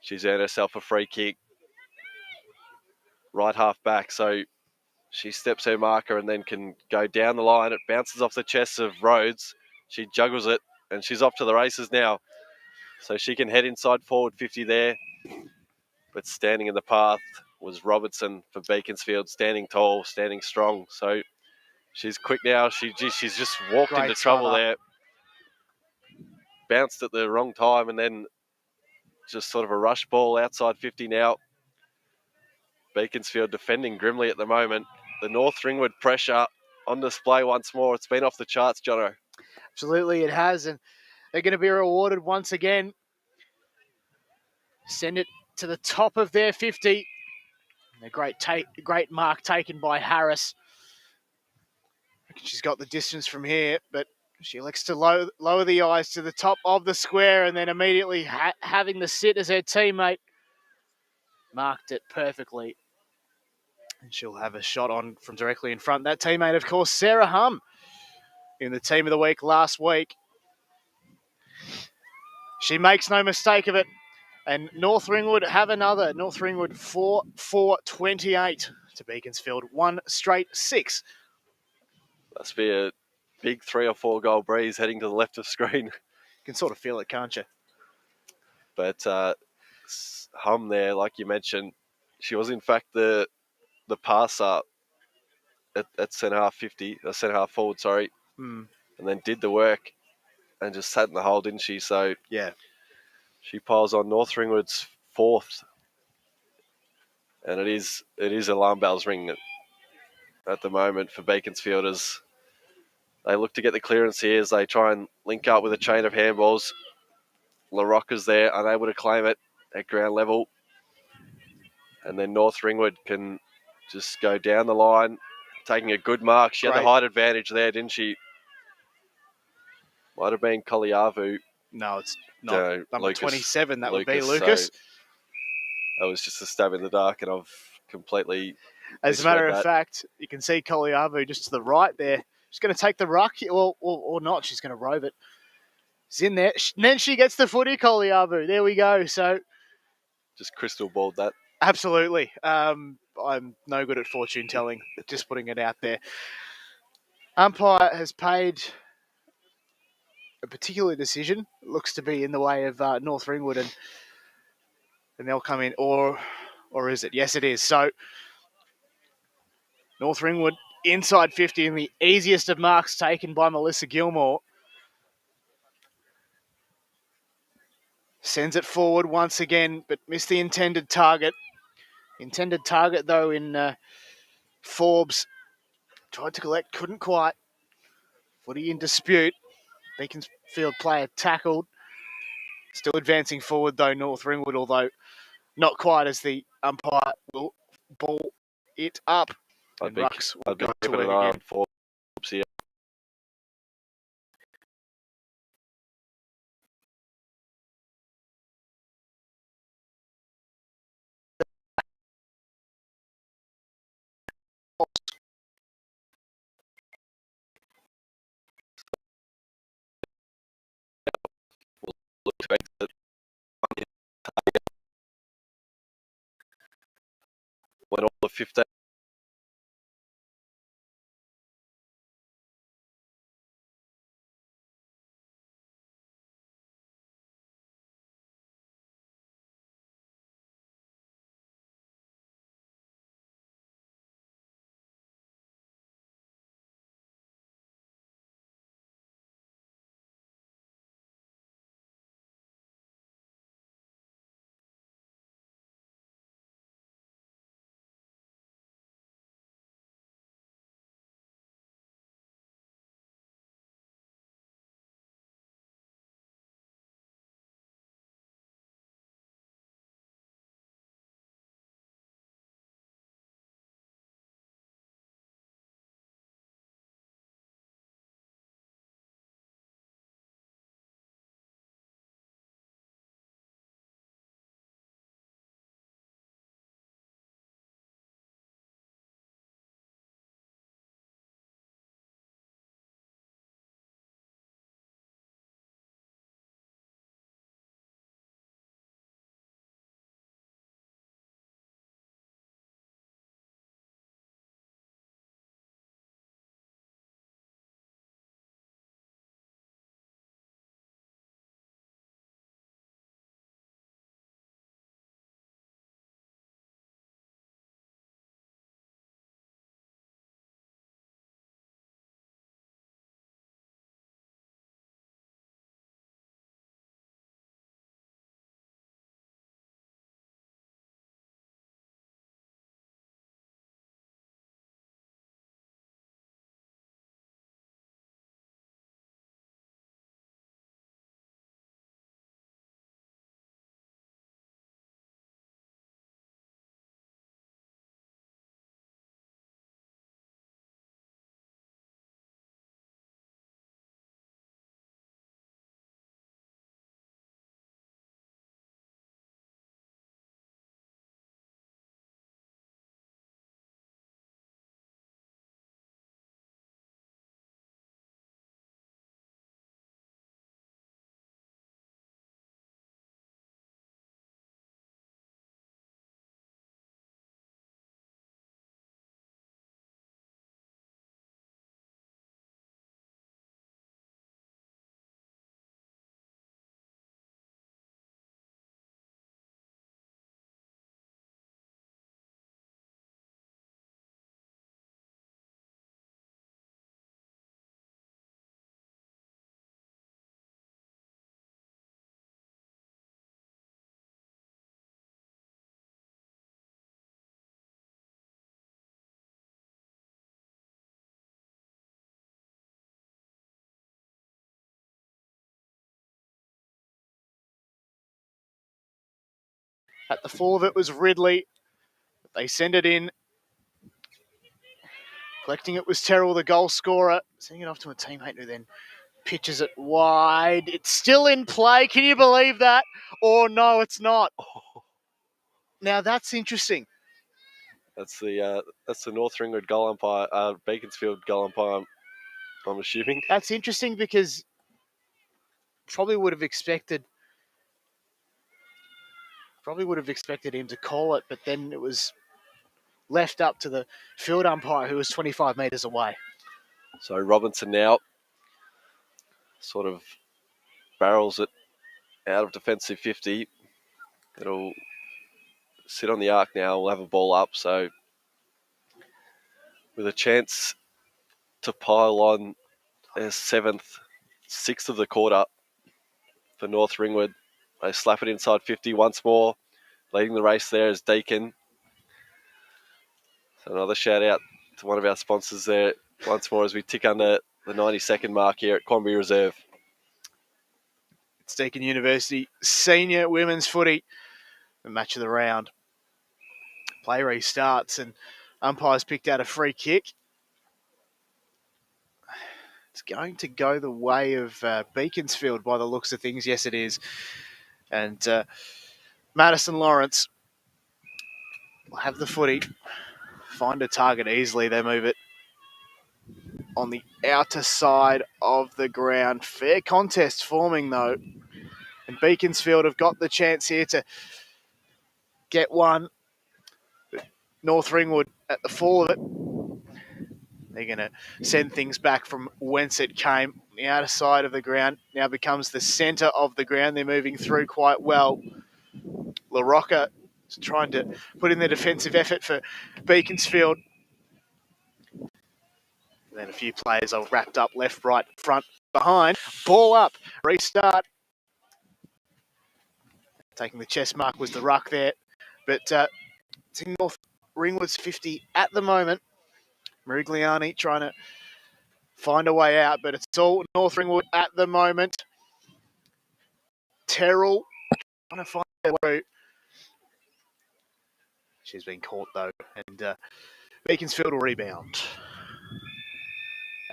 She's earned herself a free kick. Right half back, so she steps her marker and then can go down the line. It bounces off the chest of Rhodes. She juggles it, and she's off to the races now. So she can head inside forward 50 there. But standing in the path was Robertson for Beaconsfield, standing tall, standing strong. So she's quick now. She's just walked into trouble there. Bounced at the wrong time and then just sort of a rush ball outside 50 now. Beaconsfield defending grimly at the moment. The North Ringwood pressure on display once more. It's been off the charts, Jono. Absolutely, it has, and they're going to be rewarded once again. Send it to the top of their 50. A great mark taken by Harris. She's got the distance from here, but she elects to lower the eyes to the top of the square and then immediately having the sit as her teammate. Marked it perfectly. And she'll have a shot on from directly in front. That teammate, of course, Sarah Hum. in the Team of the Week last week. She makes no mistake of it. And North Ringwood have another. North Ringwood 4-4-28 to Beaconsfield. 1 straight 6. Must be a big 3 or 4 goal breeze heading to the left of screen. You can sort of feel it, can't you? But Hum there, like you mentioned, she was in fact the passer at centre half 50, centre half forward, sorry, and then did the work and just sat in the hole, didn't she? So yeah, she piles on North Ringwood's 4th, and it is alarm bells ringing at the moment for Beaconsfield as they look to get the clearance here as they try and link up with a chain of handballs. LaRocca's there, unable to claim it at ground level. And then North Ringwood can just go down the line, taking a good mark. She had the height advantage there, didn't she? Might have been Koliavu. No, it's not. Number Lucas, 27, that would be Lucas. So that was just a stab in the dark, and I've completely As a matter of fact, you can see Koliavu just to the right there. She's going to take the ruck, or not. She's going to rove it. It's in there. And then she gets the footy, Koliavu. There we go. So just crystal balled that. Absolutely. I'm no good at fortune telling, just putting it out there. Umpire has paid a particular decision. It looks to be in the way of North Ringwood, and they'll come in, or is it? Yes, it is. So North Ringwood inside 50 and the easiest of marks taken by Melissa Gilmore. Sends it forward once again, but missed the intended target. Intended target, though, in Forbes. Tried to collect, couldn't quite. Footy in dispute. Beaconsfield player tackled. Still advancing forward, though, North Ringwood, although not quite as the umpire will ball it up. I'd be keeping an eye on Forbes here. Look to exit when all the 15 At the full of it was Ridley. They send it in. Collecting it was Terrell, the goal scorer. Sending it off to a teammate who then pitches it wide. It's still in play. Can you believe that? Or no, it's not. Now that's interesting. That's the North Ringwood goal umpire, Beaconsfield goal umpire. I'm assuming. That's interesting because probably would have expected him to call it, but then it was left up to the field umpire who was 25 metres away. So Robinson now sort of barrels it out of defensive 50. It'll sit on the arc now. We'll have a ball up. So with a chance to pile on their sixth of the quarter for North Ringwood. They slap it inside 50 once more. Leading the race there is Deakin. So another shout out to one of our sponsors there once more as we tick under the 90-second mark here at Quamby Reserve. It's Deakin University senior women's footy. The match of the round. Play restarts and umpires picked out a free kick. It's going to go the way of Beaconsfield by the looks of things. Yes, it is. And Madison Lawrence will have the footy. Find a target easily. They move it on the outer side of the ground. Fair contest forming, though. And Beaconsfield have got the chance here to get one. North Ringwood at the fall of it. They're going to send things back from whence it came. The outer side of the ground now becomes the centre of the ground. They're moving through quite well. LaRocca is trying to put in their defensive effort for Beaconsfield. Then a few players are wrapped up left, right, front, behind. Ball up. Restart. Taking the chest mark was the ruck there. But it's in North Ringwood's 50 at the moment. Merigliani trying to find a way out, but it's all North Ringwood at the moment. Terrell trying to find a way. She's been caught, though, and Beaconsfield will rebound.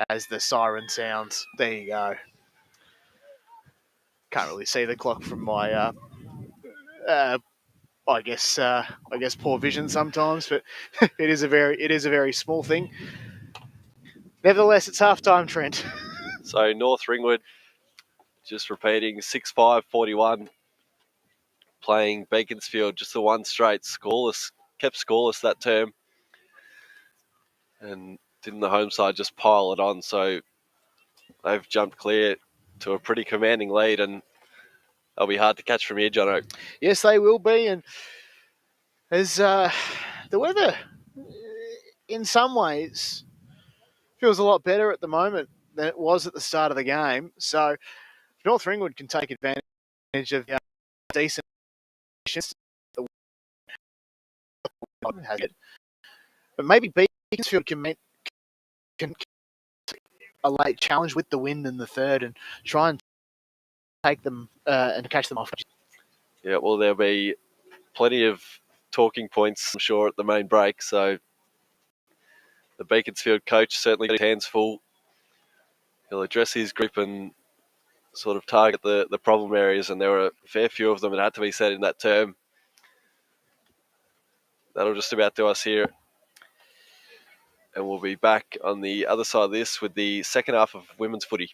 As the siren sounds. There you go. Can't really see the clock from my, I guess poor vision sometimes, but it is a very small thing. Nevertheless, it's halftime, Trent. So North Ringwood, just repeating, 6-5-41, playing Beaconsfield, just the one straight, scoreless, kept scoreless that term. And didn't the home side just pile it on? So they've jumped clear to a pretty commanding lead, and they'll be hard to catch from here, Jono. Yes, they will be. And as the weather, in some ways, feels a lot better at the moment than it was at the start of the game. So North Ringwood can take advantage of decent conditions. But maybe Beaconsfield can a late challenge with the wind in the third and try and take them and catch them off. Yeah, well, there'll be plenty of talking points, I'm sure, at the main break. So the Beaconsfield coach certainly got his hands full. He'll address his group and sort of target the problem areas, and there were a fair few of them that had to be said in that term. That'll just about do us here. And we'll be back on the other side of this with the second half of women's footy.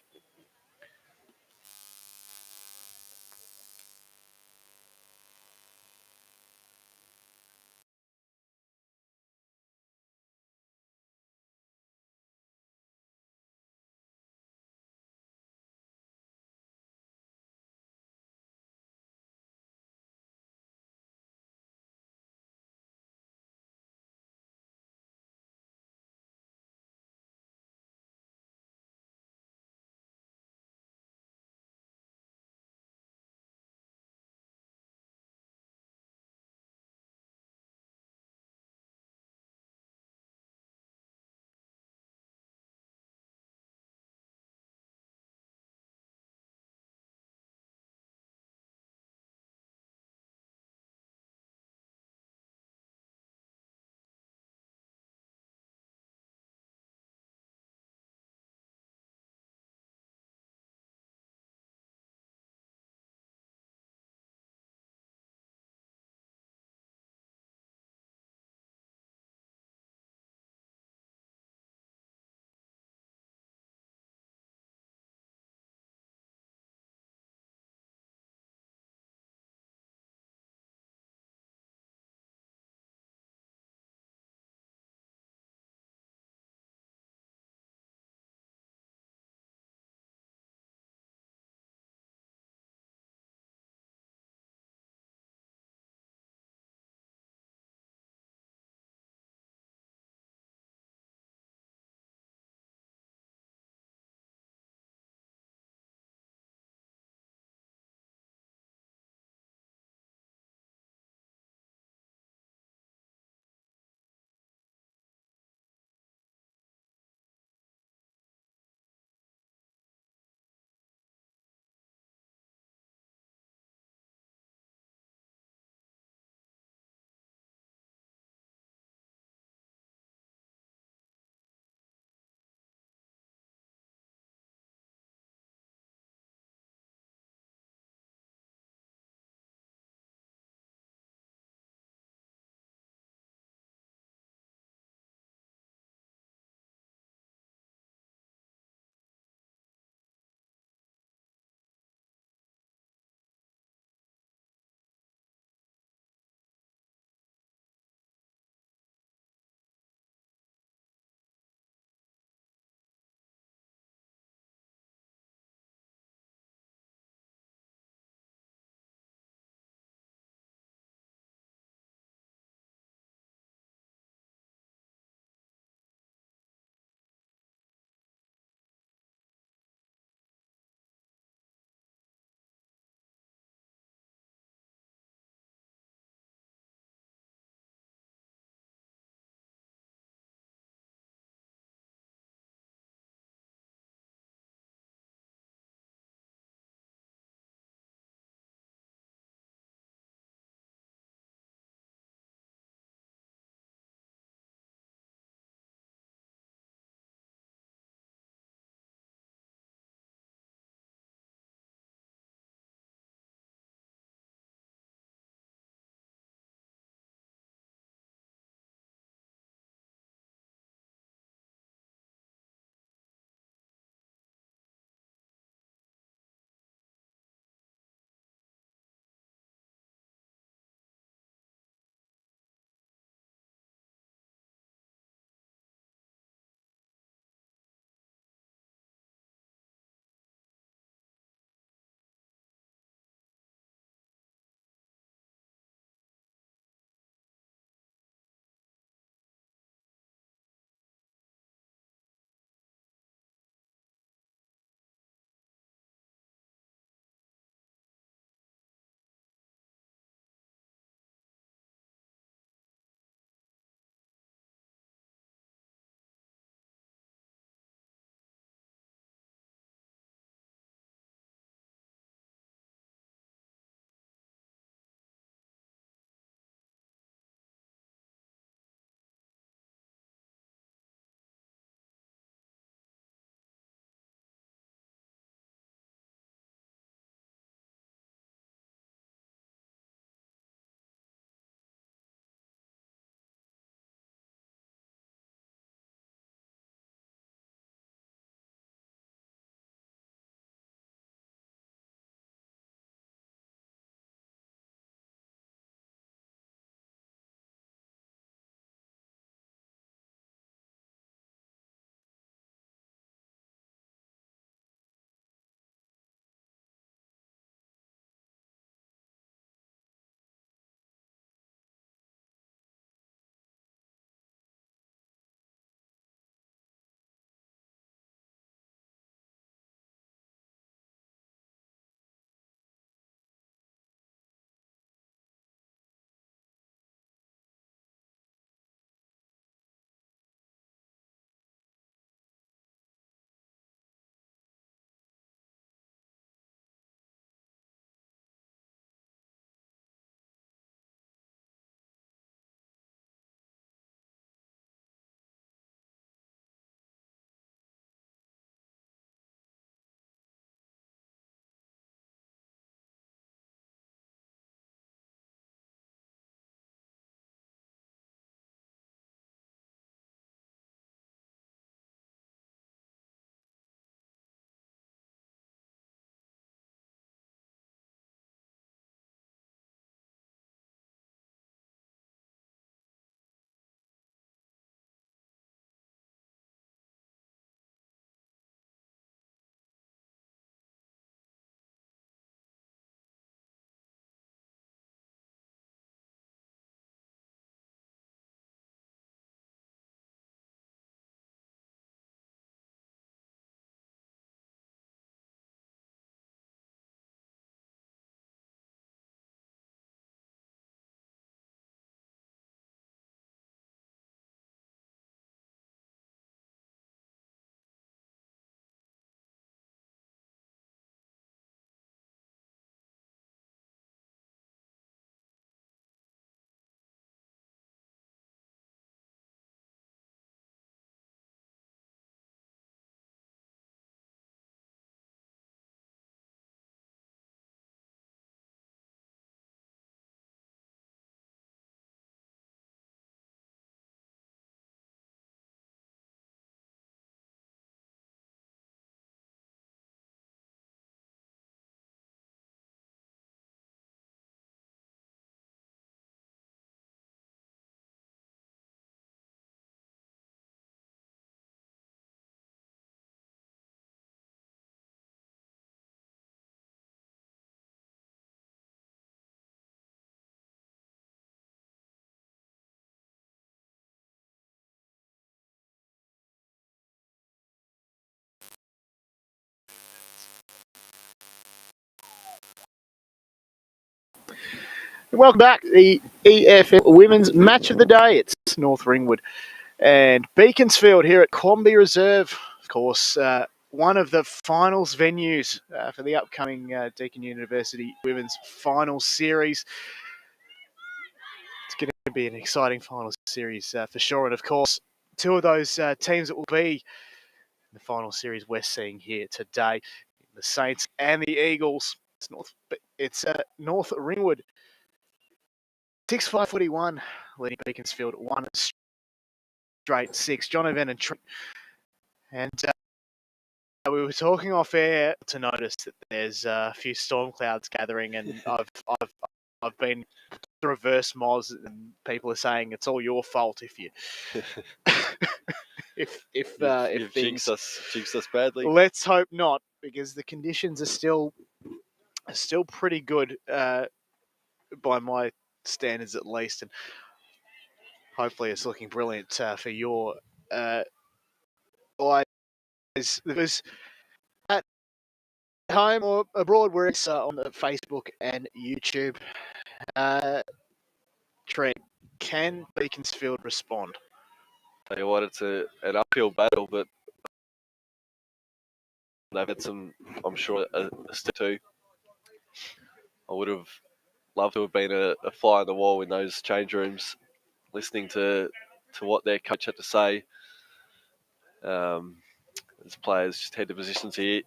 Welcome back. The EFL Women's Match of the Day. It's North Ringwood and Beaconsfield here at Quamby Reserve. Of course, one of the finals venues for the upcoming Deakin University Women's Finals Series. It's going to be an exciting finals series for sure. And of course, two of those teams that will be in the final series we're seeing here today, the Saints and the Eagles. It's North Ringwood. 6-5-41, leading Beaconsfield 1 straight 6. John O'Ven and Trent. And we were talking off air to notice that there's a few storm clouds gathering, and I've been to reverse Moz, and people are saying it's all your fault if you if things jinxed us badly. Let's hope not, because the conditions are still pretty good by my standards at least, and hopefully it's looking brilliant for your eyes. It was at home or abroad, where it's on Facebook and YouTube. Trent, can Beaconsfield respond? Tell you what, it's an uphill battle, but they've had some, I'm sure, a step two. I would have loved to have been a fly on the wall in those change rooms, listening to what their coach had to say. As players just head to positions here,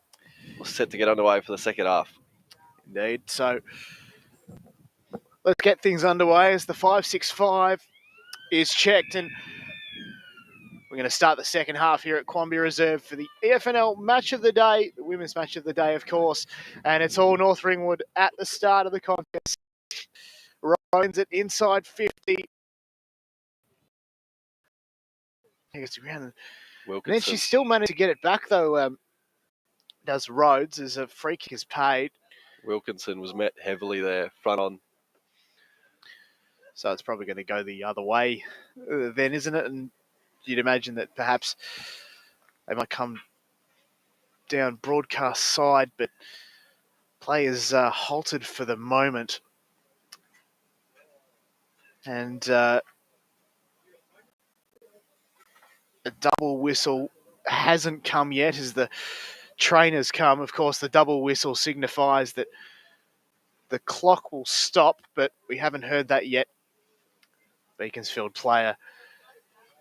we're set to get underway for the second half. Indeed. So let's get things underway as the 5-6-5 is checked, and we're going to start the second half here at Quamby Reserve for the EFNL Match of the Day, the Women's Match of the Day, of course. And it's all North Ringwood at the start of the contest. Ryan's at inside 50. And then she still managed to get it back, though. Does Rhodes as a free kick is paid. Wilkinson was met heavily there, front on. So it's probably going to go the other way then, isn't it? And you'd imagine that perhaps they might come down broadcast side, but play is halted for the moment. And a double whistle hasn't come yet as the trainers come. Of course, the double whistle signifies that the clock will stop, but we haven't heard that yet. Beaconsfield player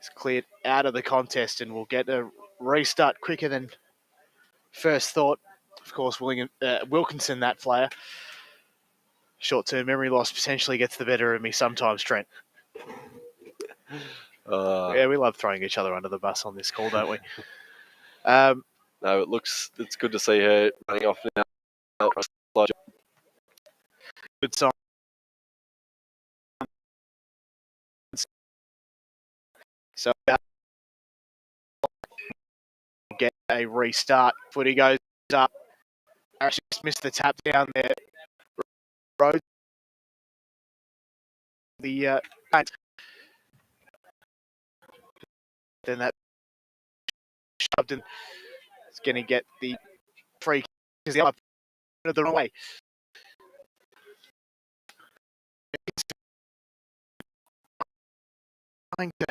is cleared out of the contest and will get a restart quicker than first thought. Of course, Wilkinson, that player. Short-term memory loss potentially gets the better of me sometimes, Trent. Yeah, we love throwing each other under the bus on this call, don't we? No, it's good to see her running off now. Good sign. So get a restart. Footy goes up. Harris just missed the tap down there. Rhodes. The then that shoved and it's going to get the free kick because the other the wrong way. Trying to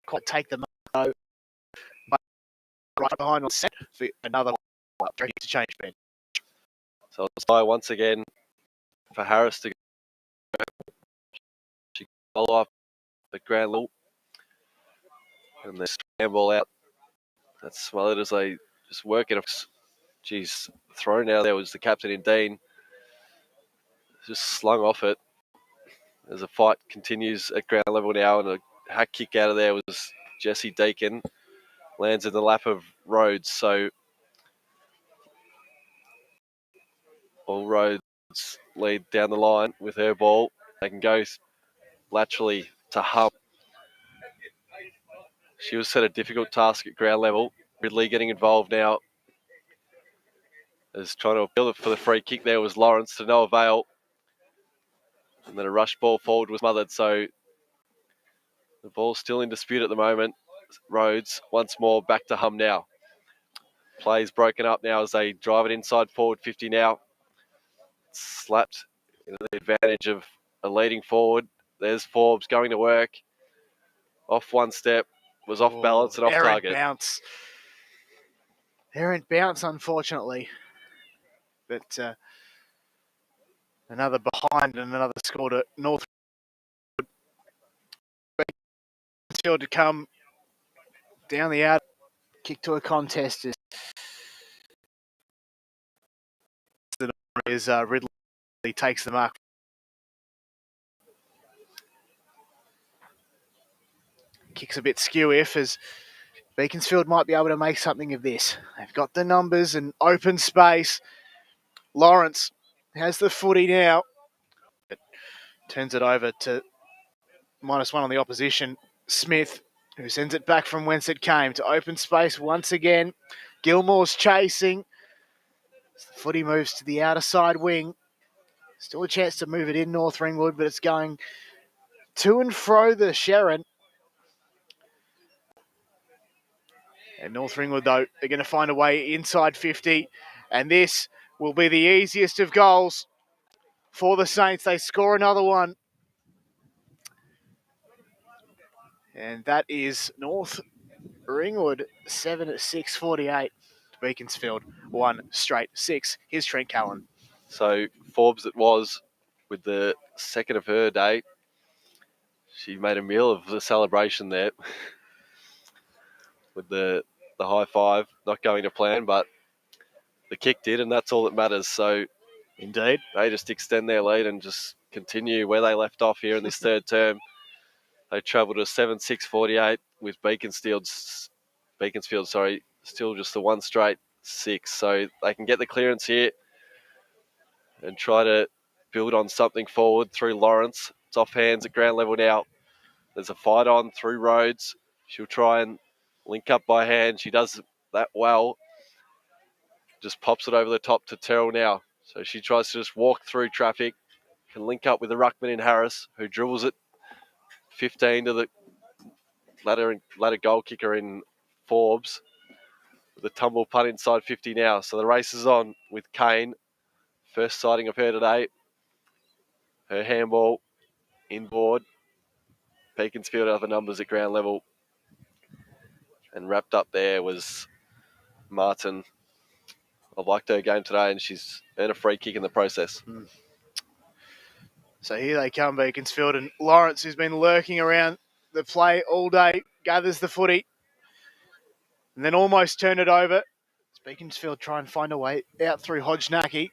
quite take them though, but right behind on set for another to change bench. So it's by once again for Harris to go. She follow up the ground loop and then scramble out. That's smothered as they just work it. She's thrown out there was the captain in Dean. Just slung off it. As the fight continues at ground level now, and a hack kick out of there was Jessie Deakin. Lands in the lap of Rhodes, so all Rhodes lead down the line with her ball. They can go laterally to Hum. She was set a difficult task at ground level. Ridley getting involved now. Is trying to appeal for the free kick there was Lawrence to no avail. And then a rush ball forward was smothered, so the ball's still in dispute at the moment. Rhodes once more back to Hum now. Play's broken up now as they drive it inside forward 50 now. slapped into the advantage of a leading forward. There's Forbes going to work. Off one step, was off balance and off target. Bounce. Errant bounce, unfortunately. But another behind and another score to North Ringwood to come down the out. Kick to a contest is Ridley takes the mark. Kicks a bit skew as Beaconsfield might be able to make something of this. They've got the numbers and open space. Lawrence has the footy now. But turns it over to -1 on the opposition. Smith, who sends it back from whence it came to open space once again. Gilmore's chasing. The footy moves to the outer side wing. Still a chance to move it in North Ringwood, but it's going to and fro the Sharon. And North Ringwood, though, are going to find a way inside 50. And this will be the easiest of goals for the Saints. They score another one. And that is North Ringwood 7-6-48. Beaconsfield 1 straight 6. Here's Trent Callan. So Forbes it was with the second of her day. She made a meal of the celebration there with the high five, not going to plan, but the kick did, and that's all that matters. So Indeed. they just extend their lead and just continue where they left off here in this third term. They travel to 7-6-48 with Beaconsfield, still just the 1 straight 6. So they can get the clearance here and try to build on something forward through Lawrence. It's off hands at ground level now. There's a fight on through Rhodes. She'll try and link up by hand. She does that well. Just pops it over the top to Terrell now. So she tries to just walk through traffic. Can link up with the ruckman in Harris, who dribbles it 15 to the ladder goal kicker in Forbes. With a tumble punt inside 50 now. So the race is on with Kane. First sighting of her today. Her handball inboard. Beaconsfield have the numbers at ground level. And wrapped up there was Martin. I liked her game today, and she's earned a free kick in the process. So here they come, Beaconsfield, and Lawrence, who's been lurking around the play all day, gathers the footy and then almost turn it over. As Beaconsfield try and find a way out through Hodgenacki.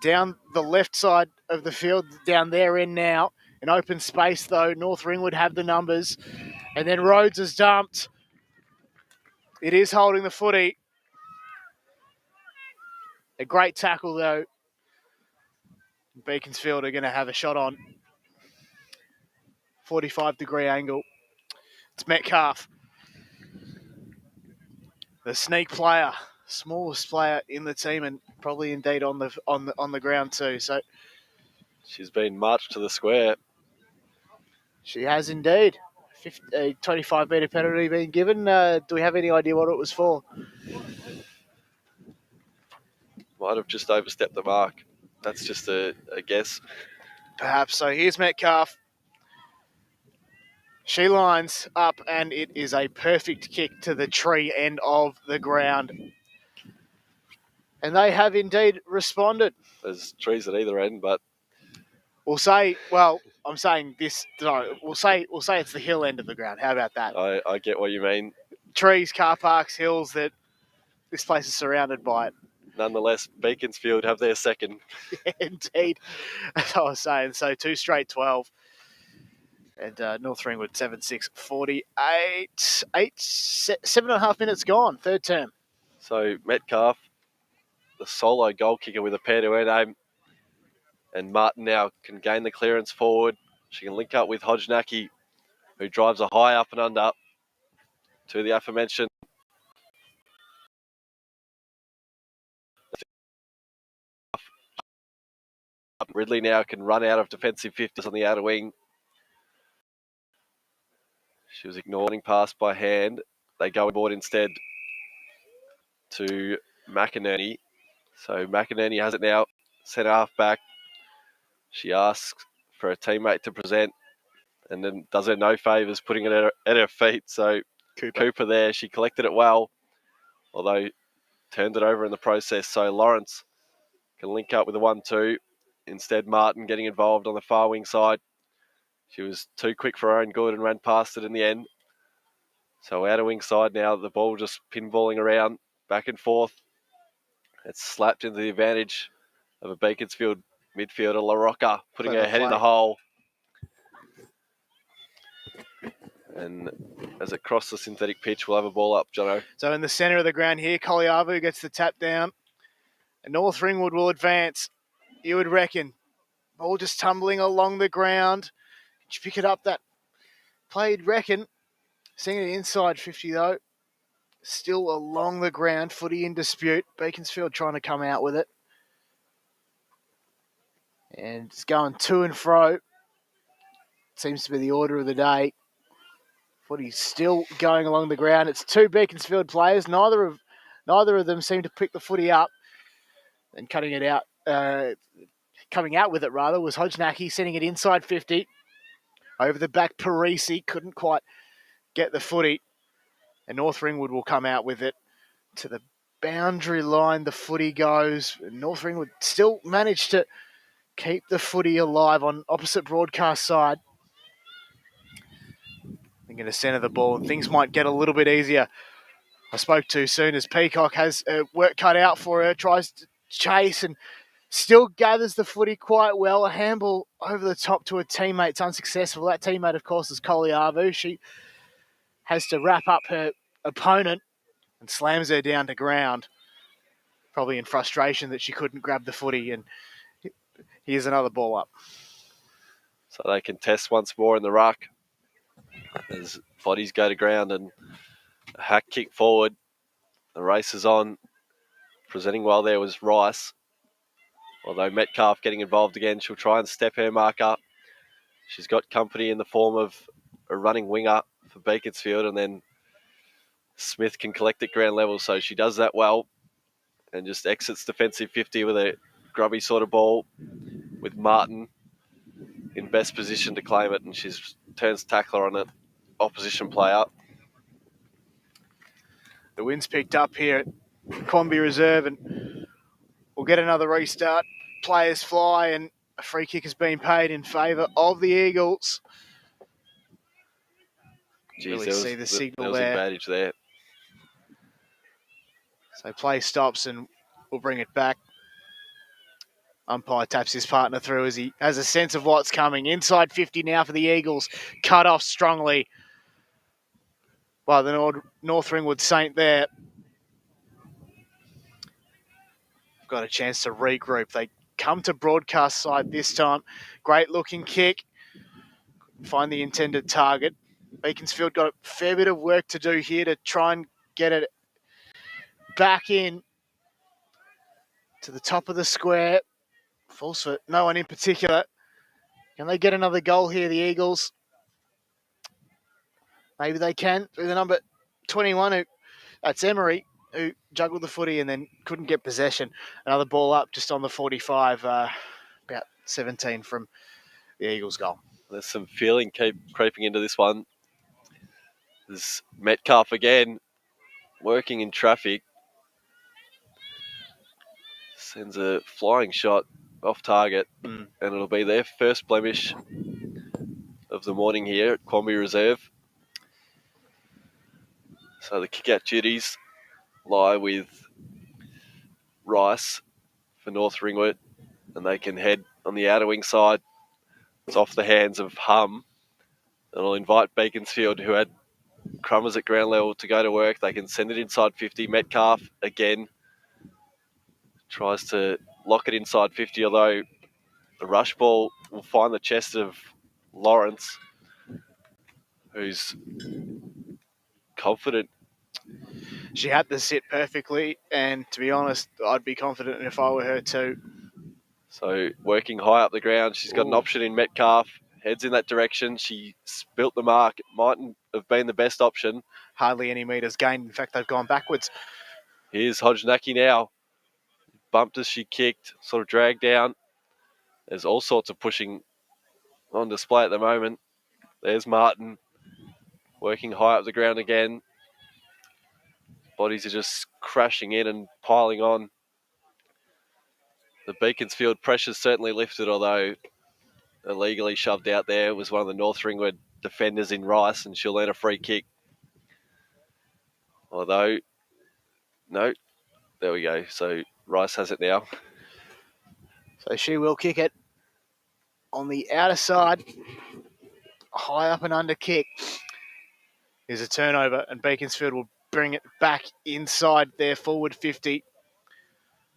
Down the left side of the field, down their end now. In open space, though, North Ringwood have the numbers. And then Rhodes is dumped. It is holding the footy. A great tackle, though. Beaconsfield are going to have a shot on. 45-degree angle. It's Metcalf. The sneak player, smallest player in the team, and probably indeed on the ground too. So she's been marched to the square. She has indeed. A 25-metre penalty being given. Do we have any idea what it was for? Might have just overstepped the mark. That's just a guess. Perhaps. So here's Metcalf. She lines up, and it is a perfect kick to the tree end of the ground. And they have indeed responded. There's trees at either end, but we'll say, well, I'm saying this. No, we'll say it's the hill end of the ground. How about that? I get what you mean. Trees, car parks, hills. That this place is surrounded by it. Nonetheless, Beaconsfield have their second. Indeed, as I was saying. So 2 straight 12. And North Ringwood 7-6-48. 7.5 minutes gone. Third term. So Metcalf, the solo goal kicker with a pair to end aim. And Martin now can gain the clearance forward. She can link up with Hodgenacki, who drives a high up and under to the aforementioned. Ridley now can run out of defensive 50s on the outer wing. She was ignoring pass by hand. They go aboard instead to McInerney. So McInerney has it now. centre half back. She asks for a teammate to present and then does her no favours putting it at her feet. So Cooper there, she collected it well, although turned it over in the process. So Lawrence can link up with a 1-2. Instead, Martin getting involved on the far wing side. She was too quick for her own good and ran past it in the end. So outer wing side now, the ball just pinballing around, back and forth. It's slapped into the advantage of a Beaconsfield midfielder, La Rocca, putting her head in the hole. And as it crosses the synthetic pitch, we'll have a ball up, Jono. So in the centre of the ground here, Koliavu gets the tap down. And North Ringwood will advance. You would reckon. Ball just tumbling along the ground. Did you pick it up? That played, reckon. Seeing it inside 50, though. Still along the ground. Footy in dispute. Beaconsfield trying to come out with it. And it's going to and fro. Seems to be the order of the day. Footy's still going along the ground. It's two Beaconsfield players. Neither of them seem to pick the footy up. And coming out with it, rather, was Hodgenacki, sending it inside 50. Over the back, Parisi couldn't quite get the footy. And North Ringwood will come out with it. To the boundary line, the footy goes. North Ringwood still managed to keep the footy alive on opposite broadcast side. They're going to centre the ball, and things might get a little bit easier. I spoke too soon as Peacock has work cut out for her, tries to chase and still gathers the footy quite well. A handball over the top to a teammate. It's unsuccessful. That teammate, of course, is Koliavu. She has to wrap up her opponent and slams her down to ground, probably in frustration that she couldn't grab the footy. And here's another ball up. So they can test once more in the ruck as bodies go to ground and a hack kick forward. The race is on. Presenting well there was Rice. Although Metcalf getting involved again, she'll try and step her mark up. She's got company in the form of a running winger for Beaconsfield, and then Smith can collect at ground level, so she does that well and just exits defensive 50 with a grubby sort of ball with Martin in best position to claim it, and she turns tackler on an opposition player. The wind's picked up here at Quamby Reserve, and we'll get another restart. Players fly, and a free kick has been paid in favour of the Eagles. Jeez, really see the signal there was advantage there. So play stops, and we'll bring it back. Umpire taps his partner through as he has a sense of what's coming. Inside 50 now for the Eagles. Cut off strongly by the North Ringwood Saint there. Got a chance to regroup. They come to broadcast side this time. Great looking kick. Find the intended target. Beaconsfield got a fair bit of work to do here to try and get it back in to the top of the square. Falls for no one in particular. Can they get another goal here, the Eagles? Maybe they can through the number 21, that's Emery, who juggled the footy and then couldn't get possession. Another ball up just on the 45, about 17 from the Eagles' goal. There's some feeling creeping into this one. There's Metcalf again, working in traffic. Sends a flying shot off target, and it'll be their first blemish of the morning here at Quamby Reserve. So the kick-out duties lie with Rice for North Ringwood, and they can head on the outer wing side. It's off the hands of Hum. It'll invite Beaconsfield, who had Crummers at ground level, to go to work. They can send it inside 50. Metcalf again tries to lock it inside 50, although the rush ball will find the chest of Lawrence, who's confident. She had to sit perfectly, and to be honest, I'd be confident if I were her too. So working high up the ground, she's got an option in Metcalf. Heads in that direction. She spilt the mark. It mightn't have been the best option. Hardly any metres gained. In fact, they've gone backwards. Here's Hodgenacki now. bumped as she kicked, sort of dragged down. There's all sorts of pushing on display at the moment. There's Martin working high up the ground again. Bodies are just crashing in and piling on. The Beaconsfield pressure's certainly lifted, although illegally shoved out there was one of the North Ringwood defenders in Rice, and she'll earn a free kick. Although, no, there we go. So Rice has it now. So she will kick it on the outer side. High up and under kick. Is a turnover, and Beaconsfield will bring it back inside their forward 50.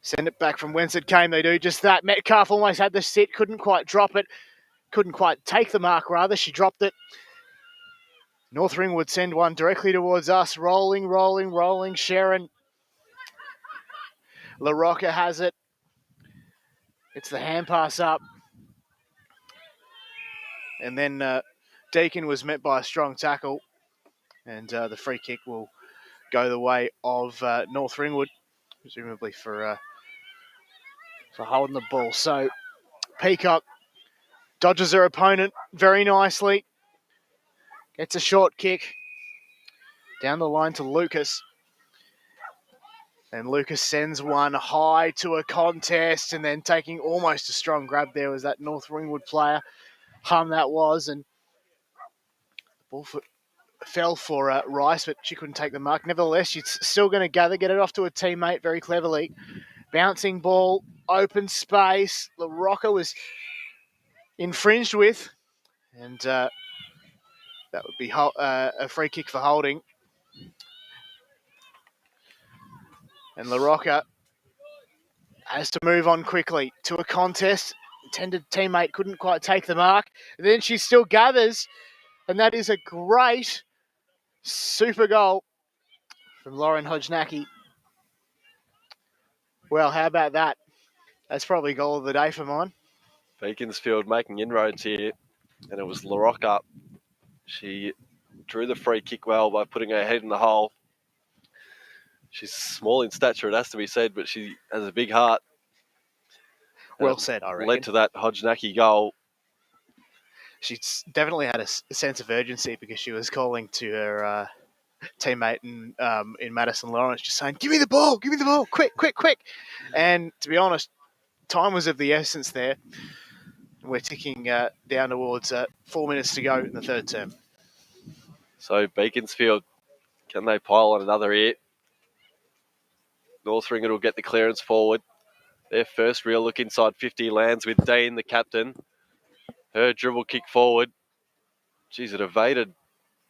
Send it back from whence it came. They do just that. Metcalf almost had the sit, couldn't quite drop it. Couldn't quite take the mark, rather. She dropped it. North Ringwood send one directly towards us. Rolling, rolling, rolling. Sharon. LaRocca has it. It's the hand pass up. And then Deakin was met by a strong tackle. And the free kick will go the way of North Ringwood, presumably for holding the ball. So Peacock dodges her opponent very nicely. Gets a short kick down the line to Lucas. And Lucas sends one high to a contest, and then taking almost a strong grab there was that North Ringwood player. That was, and the ball fell for Rice, but she couldn't take the mark. Nevertheless, she's still going to gather, get it off to a teammate very cleverly. Bouncing ball, open space. LaRocca was infringed with, and that would be a free kick for holding. And LaRocca has to move on quickly to a contest. Intended teammate couldn't quite take the mark. And then she still gathers, and that is a great super goal from Lauren Hodgenacki. Well, how about that? That's probably goal of the day for mine. Beaconsfield making inroads here, and it was LaRocca. She drew the free kick well by putting her head in the hole. She's small in stature, it has to be said, but she has a big heart. Well said, I reckon. Led to that Hodgenacki goal. She definitely had a sense of urgency because she was calling to her teammate in Madison Lawrence, just saying, give me the ball, quick, quick, quick. And to be honest, time was of the essence there. We're ticking down towards 4 minutes to go in the third term. So Beaconsfield, can they pile on another here? North Ringwood will get the clearance forward. Their first real look inside 50 lands with Dane, the captain. Her dribble kick forward. Geez, it evaded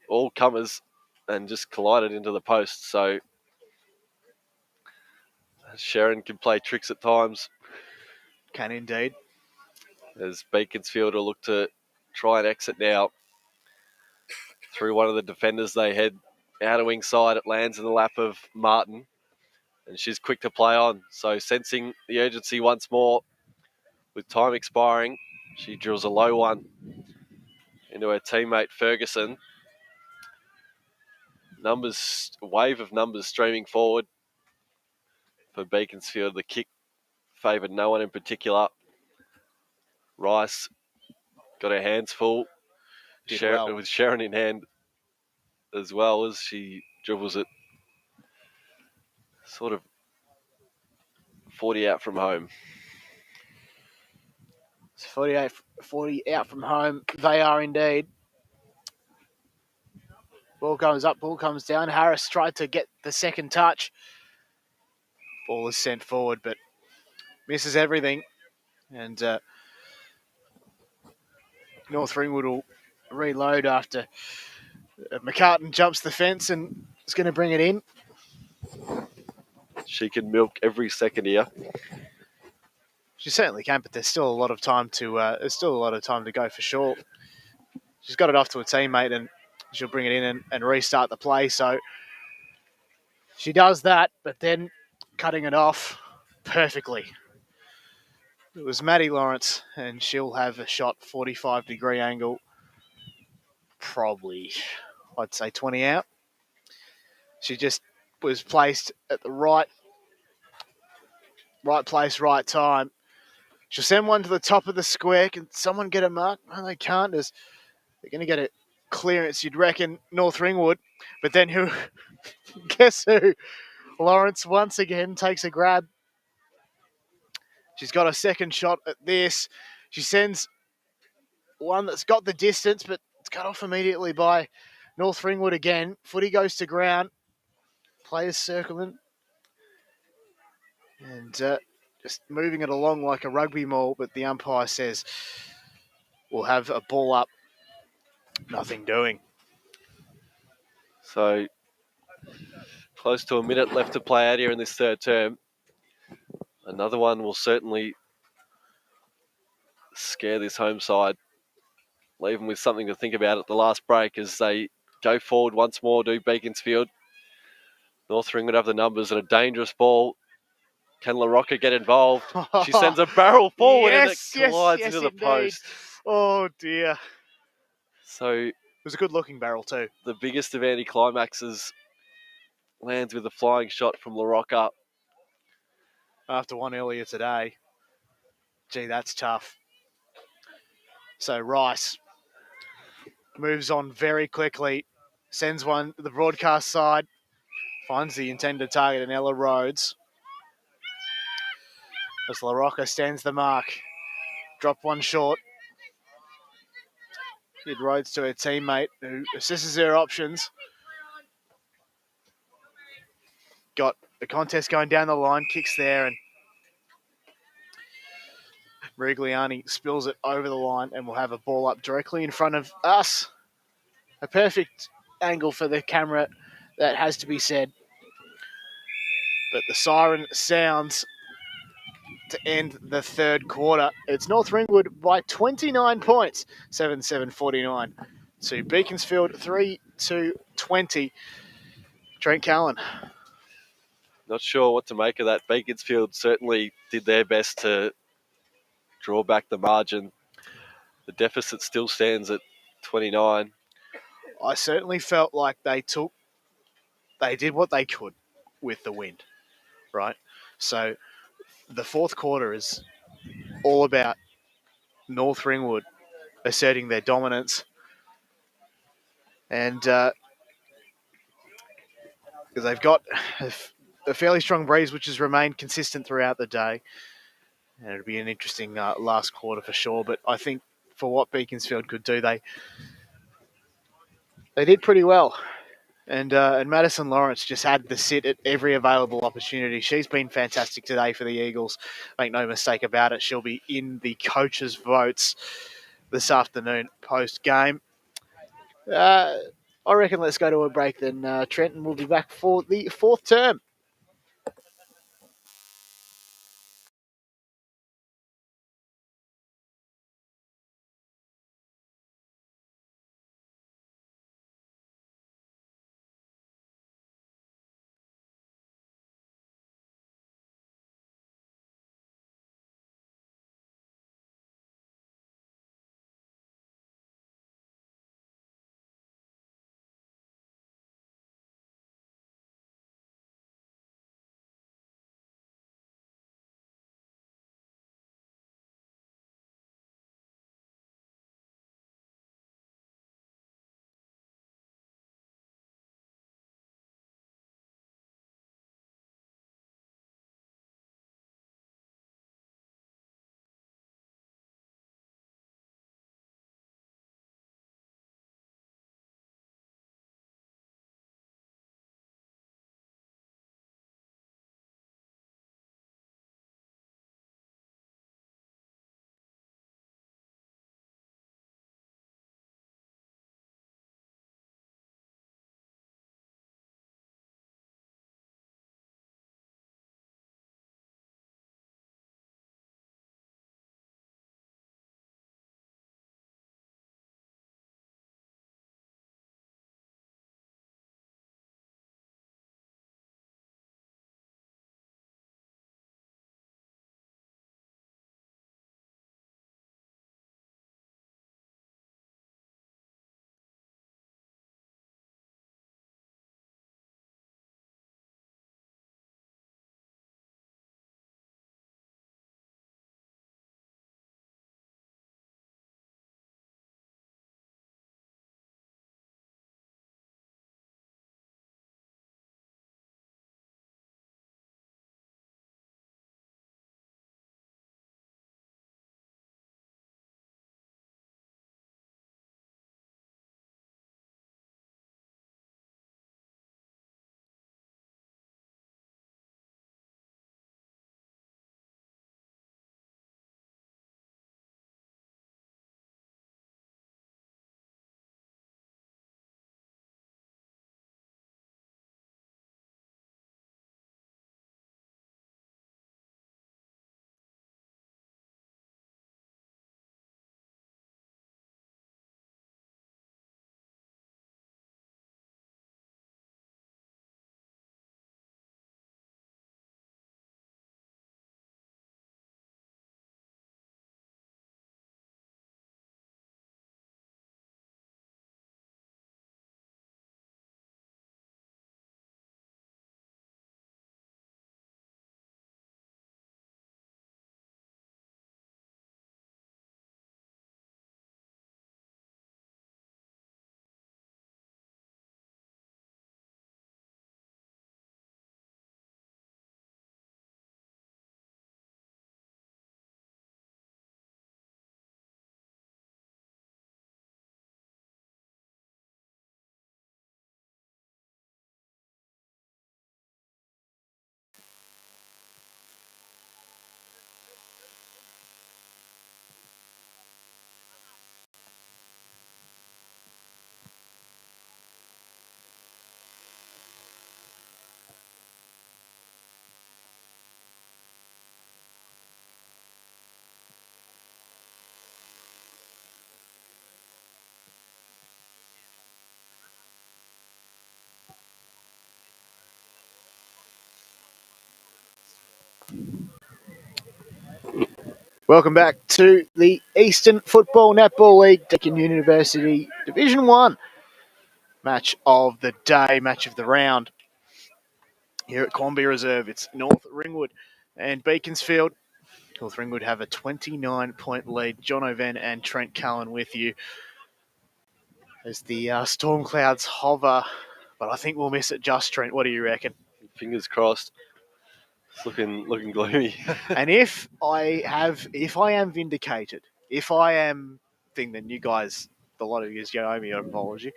all comers and just collided into the post. So Sharon can play tricks at times. Can indeed. As Beaconsfield will look to try and exit now. Through one of the defenders, they head outer wing side. It lands in the lap of Martin. And she's quick to play on. So sensing the urgency once more, with time expiring, she drills a low one into her teammate Ferguson. Wave of numbers streaming forward for Beaconsfield. The kick favoured no one in particular. Rice got her hands full. With Sharon in hand as well, as she dribbles it sort of 40 out from home. It's 40 out from home. They are indeed. Ball comes up, ball comes down. Harris tried to get the second touch. Ball is sent forward, but misses everything. And North Ringwood will reload after McCartan jumps the fence and is going to bring it in. She can milk every second here. She certainly can, but there's still a lot of time to go for sure. She's got it off to a teammate, and she'll bring it in and restart the play. So she does that, but then cutting it off perfectly. It was Maddie Lawrence, and she'll have a shot 45-degree angle, probably, I'd say 20 out. She just was placed at the right Right place, right time. She'll send one to the top of the square. Can someone get a mark? No, they can't. They're going to get a clearance, you'd reckon, North Ringwood. But then who? Guess who? Lawrence once again takes a grab. She's got a second shot at this. She sends one that's got the distance, but it's cut off immediately by North Ringwood again. Footy goes to ground. Players circling. And just moving it along like a rugby maul, but the umpire says we'll have a ball up. Nothing doing. So close to a minute left to play out here in this third term. Another one will certainly scare this home side, leave them with something to think about at the last break as they go forward once more to Beaconsfield. North Ringwood have the numbers and a dangerous ball. Can LaRocca get involved? She sends a barrel forward and it collides into the indeed. post. Oh, dear. So It was a good-looking barrel too. the biggest of anticlimaxes lands with a flying shot from LaRocca. After one earlier today. Gee, that's tough. So Rice moves on very quickly, sends one to the broadcast side, finds the intended target in Ella Rhodes. As LaRocca stands the mark. Drop one short. Did Rhodes to her teammate who assesses her options. Got the contest going down the line, kicks there, and Rigliani spills it over the line and will have a ball up directly in front of us. A perfect angle for the camera, that has to be said. But the siren sounds to end the third quarter. It's North Ringwood by 29 points, 7-7-49 to Beaconsfield 3-20. Trent Callan. Not sure what to make of that. Beaconsfield certainly did their best to draw back the margin. The deficit still stands at 29. I certainly felt like they did what they could with the wind, right? So the fourth quarter is all about North Ringwood asserting their dominance. And because they've got a fairly strong breeze, which has remained consistent throughout the day. And it'll be an interesting last quarter for sure. But I think for what Beaconsfield could do, they did pretty well. And Madison Lawrence just had the sit at every available opportunity. She's been fantastic today for the Eagles. Make no mistake about it. She'll be in the coaches' votes this afternoon post-game. I reckon let's go to a break then, Trent, and we'll be back for the fourth term. Welcome back to the Eastern Football Netball League Deakin University Division 1 match of the day, match of the round. Here at Cornby Reserve, it's North Ringwood and Beaconsfield. North Ringwood have a 29-point lead. John O'Ven and Trent Cullen with you as the storm clouds hover, but I think we'll miss it just, Trent. What do you reckon? Fingers crossed. It's looking gloomy. And if I am vindicated, if I am thing, then you guys, a lot of you owe me an apology,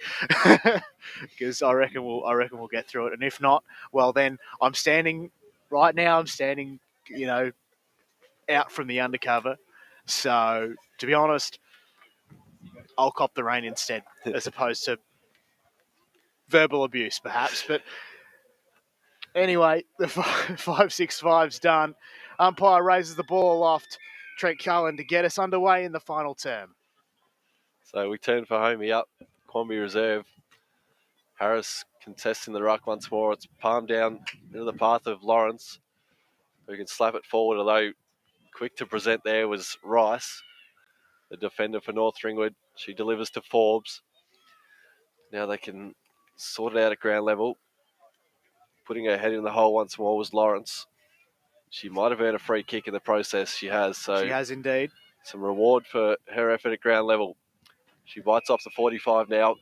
because I reckon we'll get through it. And if not, well then I'm standing, out from the undercover. So to be honest, I'll cop the rain instead, as opposed to verbal abuse, perhaps. But anyway, the 5-6-5's done. Umpire raises the ball aloft. Trent Cullen to get us underway in the final term. So we turn for homie up, Cornby Reserve. Harris contesting the ruck once more. It's palmed down into the path of Lawrence, who can slap it forward, although quick to present there was Rice, the defender for North Ringwood. She delivers to Forbes. Now they can sort it out at ground level. Putting her head in the hole once more was Lawrence. She might have earned a free kick in the process. She has. So She has indeed. some reward for her effort at ground level. She bites off the 45 now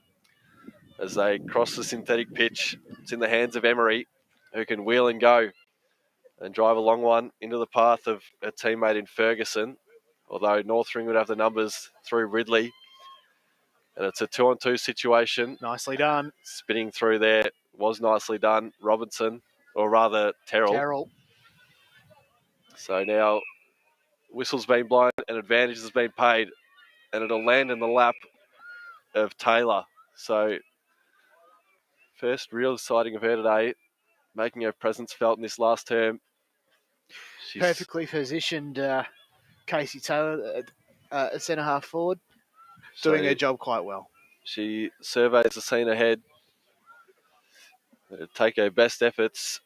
as they cross the synthetic pitch. It's in the hands of Emery, who can wheel and go and drive a long one into the path of a teammate in Ferguson, although North Ringwood have the numbers through Ridley. And it's a 2-on-2 situation. Nicely done. Spinning through there was nicely done. Robinson, or rather Terrell. So now whistle's been blown and advantage has been paid, and it'll land in the lap of Taylor. So first real sighting of her today, making her presence felt in this last term. She's perfectly positioned Casey Taylor at centre half forward, doing her job quite well. She surveys the scene ahead. Take her best efforts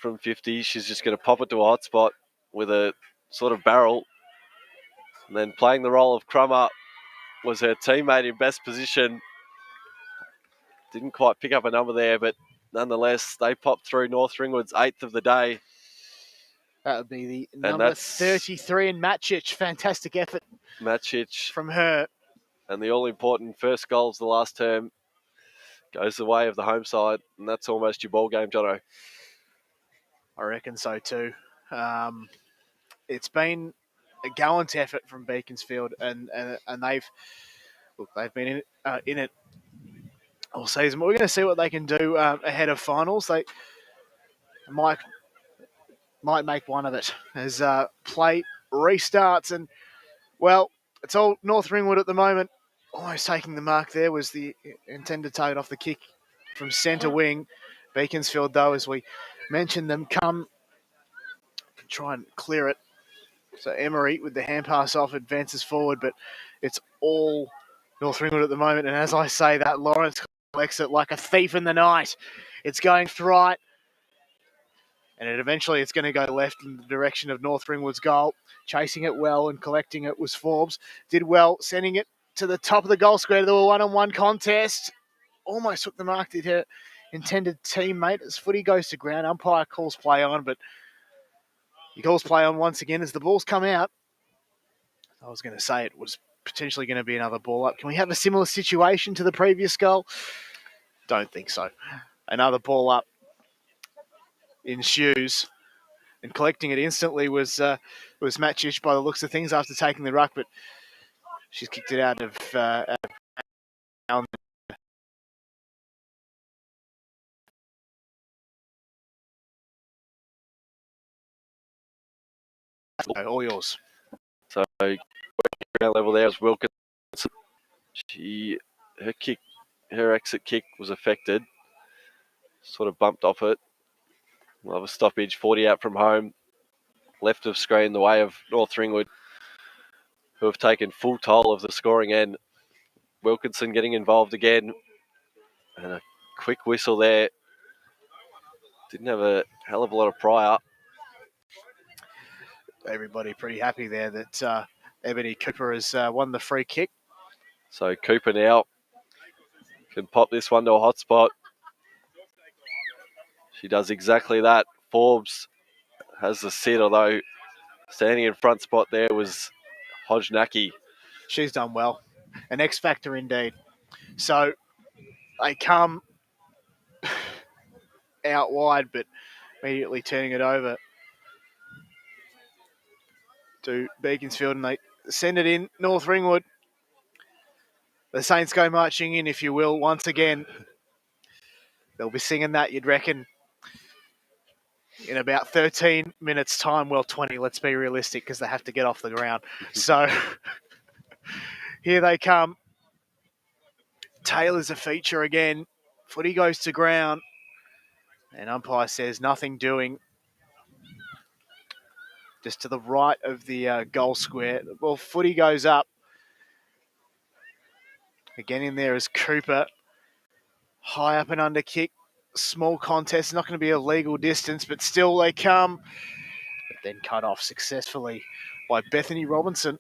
from 50. She's just going to pop it to a hot spot with a sort of barrel. And then playing the role of crummer was her teammate in best position. Didn't quite pick up a number there, but nonetheless, they popped through North Ringwood's 8th of the day. That would be the number 33 in Matchich. Fantastic effort. Matchich from her. And the all-important first goal of the last term goes the way of the home side, and that's almost your ball game, Jono. I reckon so too. It's been a gallant effort from Beaconsfield, and they've been in it all season. But we're going to see what they can do ahead of finals. They might make one of it as play restarts, and well, it's all North Ringwood at the moment. Almost taking the mark there was the intended target off the kick from centre wing. Beaconsfield, though, as we mentioned them, come try and clear it. So Emery, with the hand pass off, advances forward, but it's all North Ringwood at the moment. And as I say that, Lawrence collects it like a thief in the night. It's going right, and it's going to go left in the direction of North Ringwood's goal. Chasing it well and collecting it was Forbes. Did well, sending it to the top of the goal square to the one-on-one contest. Almost took the mark, did her intended teammate. As footy goes to ground, umpire calls play on, but he calls play on once again as the ball's come out. I was going to say it was potentially going to be another ball up. Can we have a similar situation to the previous goal? Don't think so. Another ball up ensues, and collecting it instantly was Matchich by the looks of things after taking the ruck, but she's kicked it out of all yours. So ground level there is Wilkinson. Her exit kick was affected. Sort of bumped off it. We'll have a stoppage, 40 out from home. Left of screen, the way of North Ringwood, who have taken full toll of the scoring end. Wilkinson getting involved again. And a quick whistle there. Didn't have a hell of a lot of prior. everybody pretty happy there that Ebony Cooper has won the free kick. So Cooper now can pop this one to a hot spot. She does exactly that. Forbes has the sit, although standing in front spot there was Hodgenacki. She's done well. An X factor indeed. So they come out wide, but immediately turning it over to Beaconsfield, and they send it in. North Ringwood. The Saints go marching in, if you will, once again. They'll be singing that, you'd reckon, in about 13 minutes' time. Well, 20, let's be realistic, because they have to get off the ground. So here they come. Taylor's a feature again. Footy goes to ground, and umpire says nothing doing. Just to the right of the goal square. Well, footy goes up. Again in there is Cooper. High up and under kick. Small contest. Not going to be a legal distance, but still they come. But then cut off successfully by Bethany Robinson.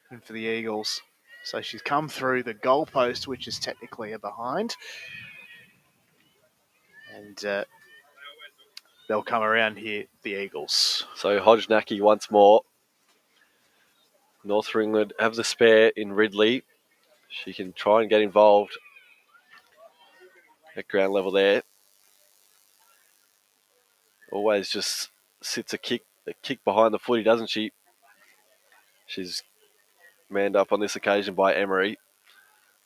And for the Eagles. So she's come through the goalpost, which is technically a behind. And they'll come around here, the Eagles. So Hodgenacki once more. North Ringwood have the spare in Ridley. She can try and get involved at ground level there. Always just sits a kick behind the footy, doesn't she? She's manned up on this occasion by Emery.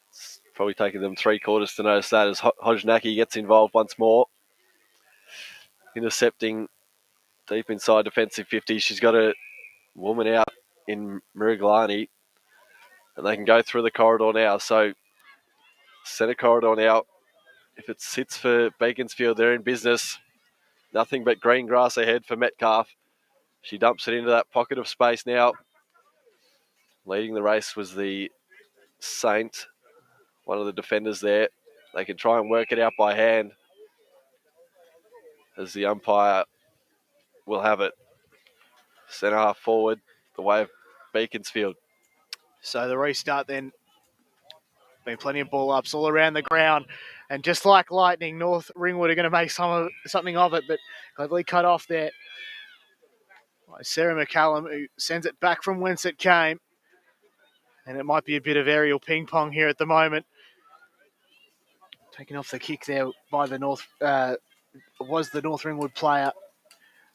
It's probably taken them 3/4 to notice that as Hodgenacki gets involved once more. Intercepting deep inside defensive 50. She's got a woman out in Miriglani, and they can go through the corridor now. So centre corridor now. If it sits for Beaconsfield, they're in business. Nothing but green grass ahead for Metcalf. She dumps it into that pocket of space now. Leading the race was the Saint, one of the defenders there. They can try and work it out by hand as the umpire will have it. Centre half forward, the way of Beaconsfield. So the restart then. Been plenty of ball ups all around the ground. And just like lightning, North Ringwood are going to make something of it, but cleverly cut off there by Sarah McCallum, who sends it back from whence it came. And it might be a bit of aerial ping pong here at the moment. Taking off the kick there by the North Ringwood player.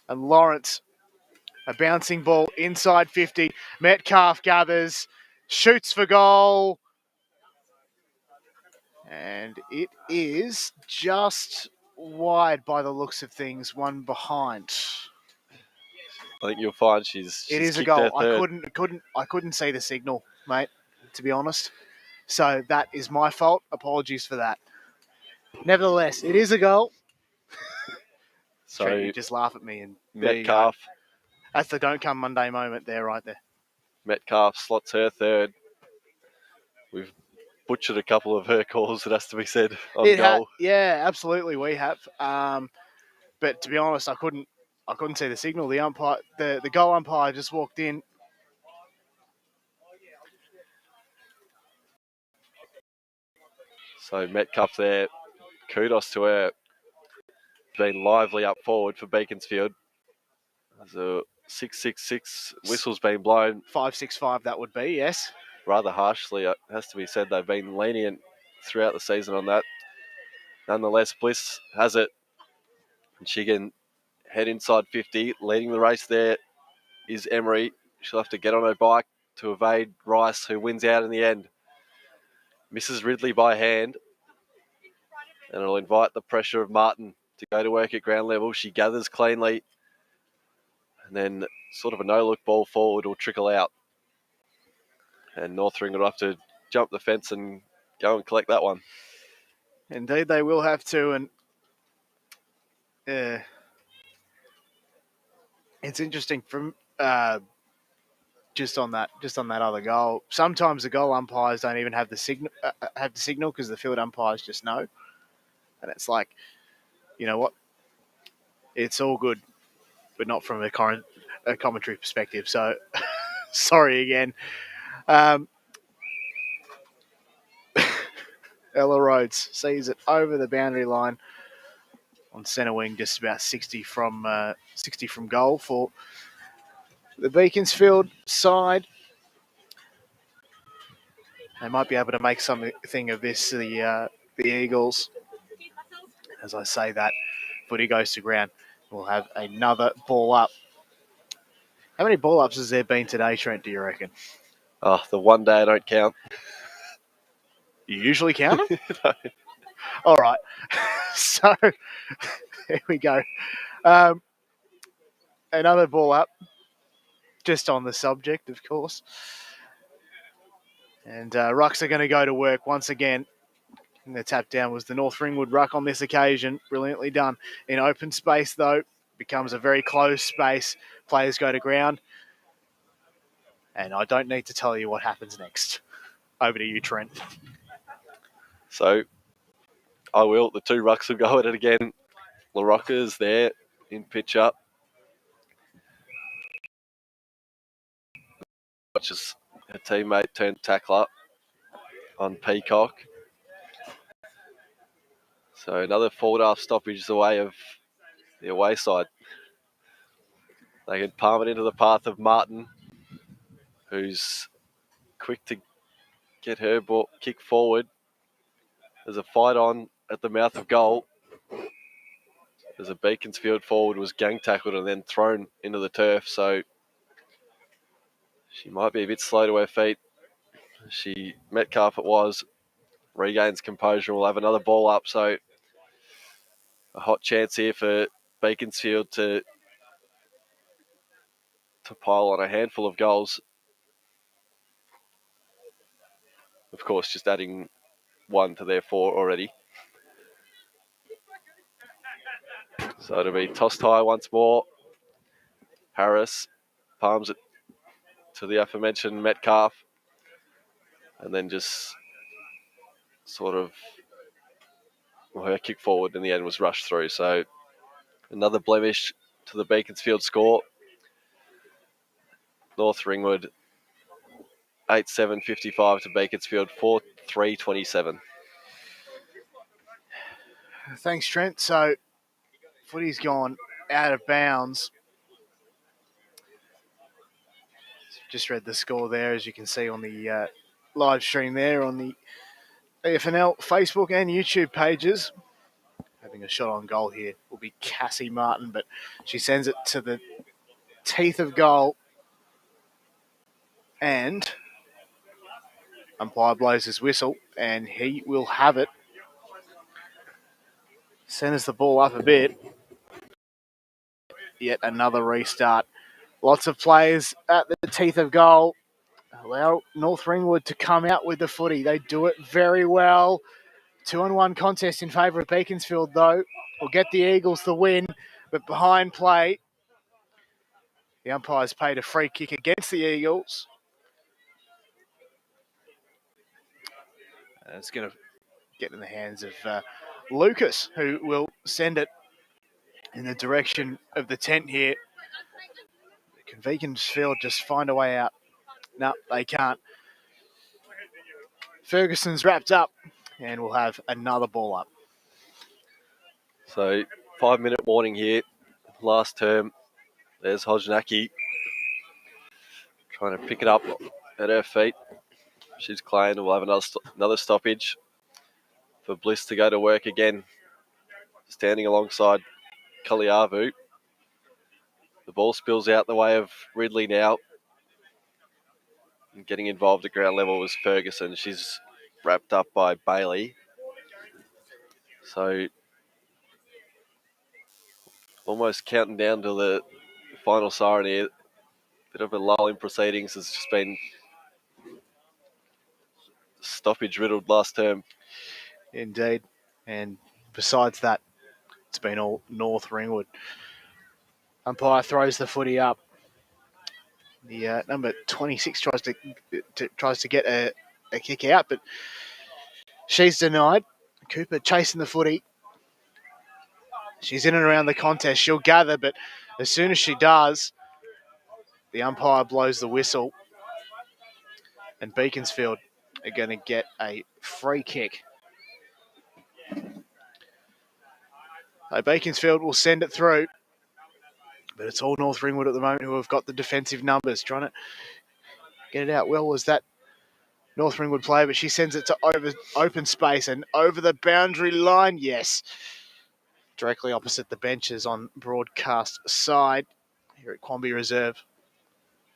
And Lawrence, a bouncing ball inside 50. Metcalf gathers, shoots for goal. And it is just wide by the looks of things, one behind. I think you'll find she's It is a kicked goal. her third. I couldn't see the signal, mate, to be honest. So that is my fault. Apologies for that. Nevertheless, it is a goal. So You just laugh at me and Metcalf. That's the don't come Monday moment there, right there. Metcalf slots her third. We've butchered a couple of her calls, it has to be said, on goal. Yeah, absolutely, we have. But to be honest, I couldn't see the signal. The umpire, the goal umpire, just walked in. So Metcalf there, kudos to her. Been lively up forward for Beaconsfield. There's a 6-6-6 whistle's been blown. 5-6-5 that would be, yes. Rather harshly, it has to be said. They've been lenient throughout the season on that. Nonetheless, Bliss has it. And she can head inside 50. Leading the race there is Emery. She'll have to get on her bike to evade Rice, who wins out in the end. Misses Ridley by hand. And it'll invite the pressure of Martin to go to work at ground level. She gathers cleanly. And then sort of a no-look ball forward will trickle out. And North Ringwood will have to jump the fence and go and collect that one. Indeed, they will have to. And it's interesting from just on that other goal. Sometimes the goal umpires don't even have the signal because the field umpires just know. And it's like, you know what? It's all good. but not from a commentary perspective. So, sorry again. Ella Rhodes sees it over the boundary line on centre wing, just about 60 from goal for the Beaconsfield side. They might be able to make something of this, the Eagles. As I say that, footy goes to ground. We'll have another ball up. How many ball ups has there been today, Trent, do you reckon? Oh, the one day I don't count. You usually count them? No. All right. So, there we go. Another ball up, just on the subject, of course. And rucks are going to go to work once again. And the tap down was the North Ringwood ruck on this occasion. Brilliantly done. In open space, though, becomes a very closed space. Players go to ground. And I don't need to tell you what happens next. Over to you, Trent. So, I will. The two rucks will go at it again. LaRocca's there in pitch up. Watches her teammate turn tackler on Peacock. So another forward half stoppage away of the away side. They can palm it into the path of Martin, who's quick to get her ball kick forward. There's a fight on at the mouth of goal. There's a Beaconsfield forward was gang tackled and then thrown into the turf, so she might be a bit slow to her feet. Metcalf it was, regains composure and will have another ball up, so a hot chance here for Beaconsfield to pile on a handful of goals. Of course, just adding one to their four already. So it'll be tossed high once more. Harris palms it to the aforementioned Metcalf. And then just sort of, well, her kick forward in the end was rushed through. So another blemish to the Beaconsfield score. North Ringwood 8-7-55 to Beaconsfield 4-3-27. Thanks, Trent. So, footy's gone out of bounds. Just read the score there, as you can see on the live stream there on the AFNL Facebook and YouTube pages. Having a shot on goal here will be Cassie Martin, but she sends it to the teeth of goal. And umpire blows his whistle, and he will have it. Centers the ball up a bit. Yet another restart. Lots of players at the teeth of goal. Allow North Ringwood to come out with the footy. They do it very well. 2-on-1 contest in favour of Beaconsfield, though. Will get the Eagles the win, but behind play. The umpires paid a free kick against the Eagles. It's going to get in the hands of Lucas, who will send it in the direction of the tent here. Can Beaconsfield just find a way out? No, they can't. Ferguson's wrapped up, and we'll have another ball up. So 5-minute warning here. Last term. There's Hojnacki trying to pick it up at her feet. She's claimed we'll have another stoppage for Bliss to go to work again. Standing alongside Kaliavu. The ball spills out the way of Ridley now. And getting involved at ground level was Ferguson. She's wrapped up by Bailey. So almost counting down to the final siren here. Bit of a lull in proceedings. Has just been stoppage riddled last term. Indeed. And besides that, it's been all North Ringwood. Umpire throws the footy up. The number 26 tries to get a kick out, but she's denied. Cooper chasing the footy. She's in and around the contest. She'll gather, but as soon as she does, the umpire blows the whistle. And Beaconsfield are going to get a free kick. So Beaconsfield will send it through. But it's all North Ringwood at the moment who have got the defensive numbers, trying to get it out well as that North Ringwood player, but she sends it to open space and over the boundary line. Yes. Directly opposite the benches on broadcast side here at Quamby Reserve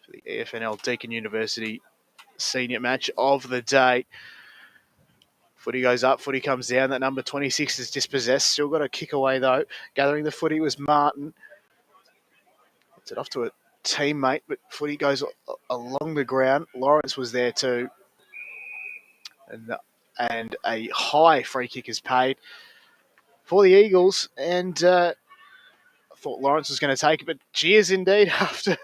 for the EFNL Deakin University Senior Match of the day. Footy goes up, footy comes down. That number 26 is dispossessed. Still got a kick away though. Gathering the footy was Martin. Gets it off to a teammate, but footy goes along the ground. Lawrence was there too. And a high free kick is paid for the Eagles. And I thought Lawrence was going to take it, but she is indeed after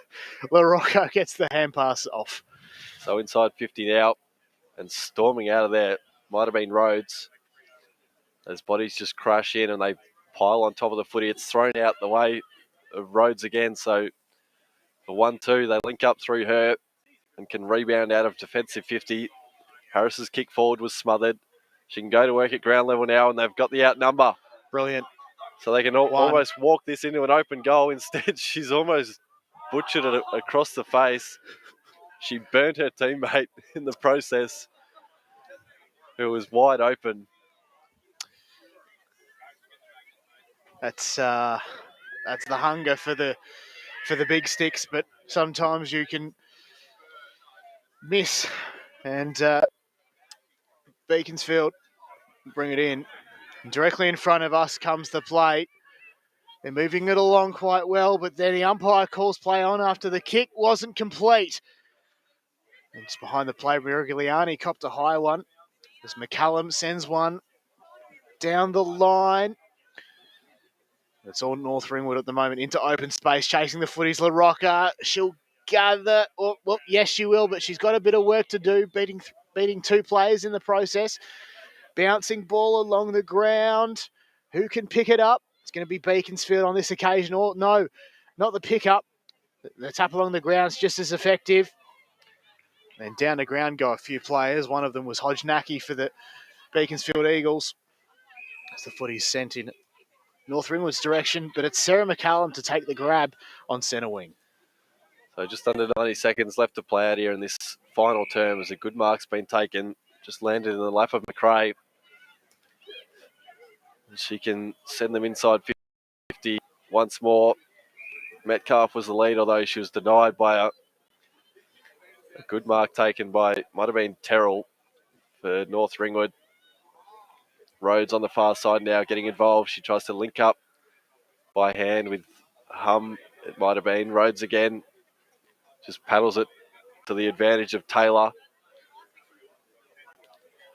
LaRocca gets the hand pass off. So inside 50 now and storming out of there might have been Rhodes. Those bodies just crash in and they pile on top of the footy. It's thrown out the way of Rhodes again. So the 1-2, they link up through her and can rebound out of defensive 50. Harris's kick forward was smothered. She can go to work at ground level now and they've got the outnumber. Brilliant. So they can almost walk this into an open goal. Instead, she's almost butchered it across the face. She burnt her teammate in the process, who was wide open. That's the hunger for the big sticks, but sometimes you can miss. And Beaconsfield bring it in. Directly in front of us comes the play. They're moving it along quite well, but then the umpire calls play on after the kick wasn't complete. And it's behind the play. Mirigliani copped a high one as McCallum sends one down the line. It's all North Ringwood at the moment into open space, chasing the footies. LaRocca, she'll gather. Well, yes, she will, but she's got a bit of work to do, beating two players in the process. Bouncing ball along the ground. Who can pick it up? It's going to be Beaconsfield on this occasion. Or no, not the pickup. The tap along the ground is just as effective. And down the ground go a few players. One of them was Hodgenacki for the Beaconsfield Eagles. As the footy's sent in North Ringwood's direction, but it's Sarah McCallum to take the grab on centre wing. So just under 90 seconds left to play out here in this final term as a good mark's been taken. Just landed in the lap of McRae. And she can send them inside 50 once more. Metcalf was the lead, although she was denied by a good mark taken by, might have been Terrell for North Ringwood. Rhodes on the far side now getting involved. She tries to link up by hand with Hum. It might have been Rhodes again. Just paddles it to the advantage of Taylor.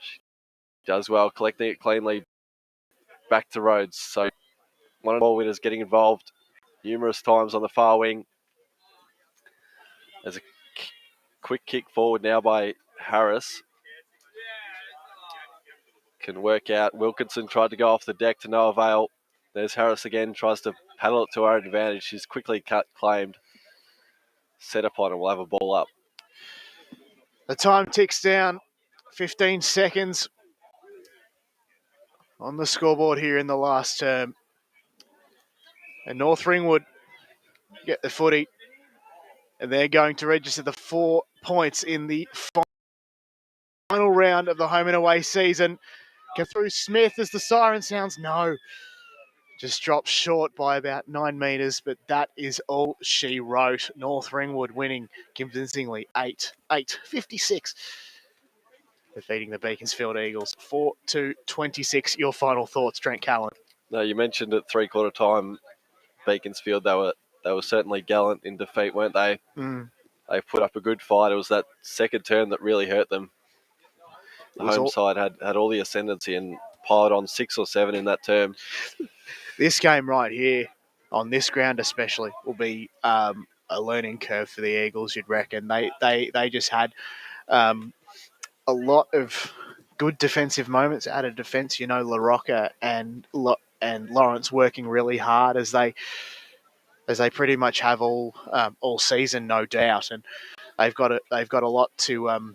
She does well, collecting it cleanly back to Rhodes. So one of the ball winners getting involved numerous times on the far wing. There's a quick kick forward now by Harris. Can work out. Wilkinson tried to go off the deck to no avail. There's Harris again, tries to paddle it to her advantage. She's quickly claimed. Set upon and we'll have a ball up. The time ticks down. 15 seconds on the scoreboard here in the last term. And North Ringwood get the footy. And they're going to register the 4 points in the final round of the home and away season. Go through Smith as the siren sounds. No. Just drops short by about 9 metres, but that is all she wrote. North Ringwood winning convincingly 8-56. Defeating the Beaconsfield Eagles 4-26. Your final thoughts, Trent Callan? No, you mentioned at three-quarter time, Beaconsfield, they were certainly gallant in defeat, weren't they? Mm. They put up a good fight. It was that second term that really hurt them. The home side had all the ascendancy and piled on 6 or 7 in that term. This game right here, on this ground especially, will be a learning curve for the Eagles, you'd reckon. They just had a lot of good defensive moments out of defence. You know, LaRocca and and Lawrence working really hard as they pretty much have all season, no doubt, and they've got a lot to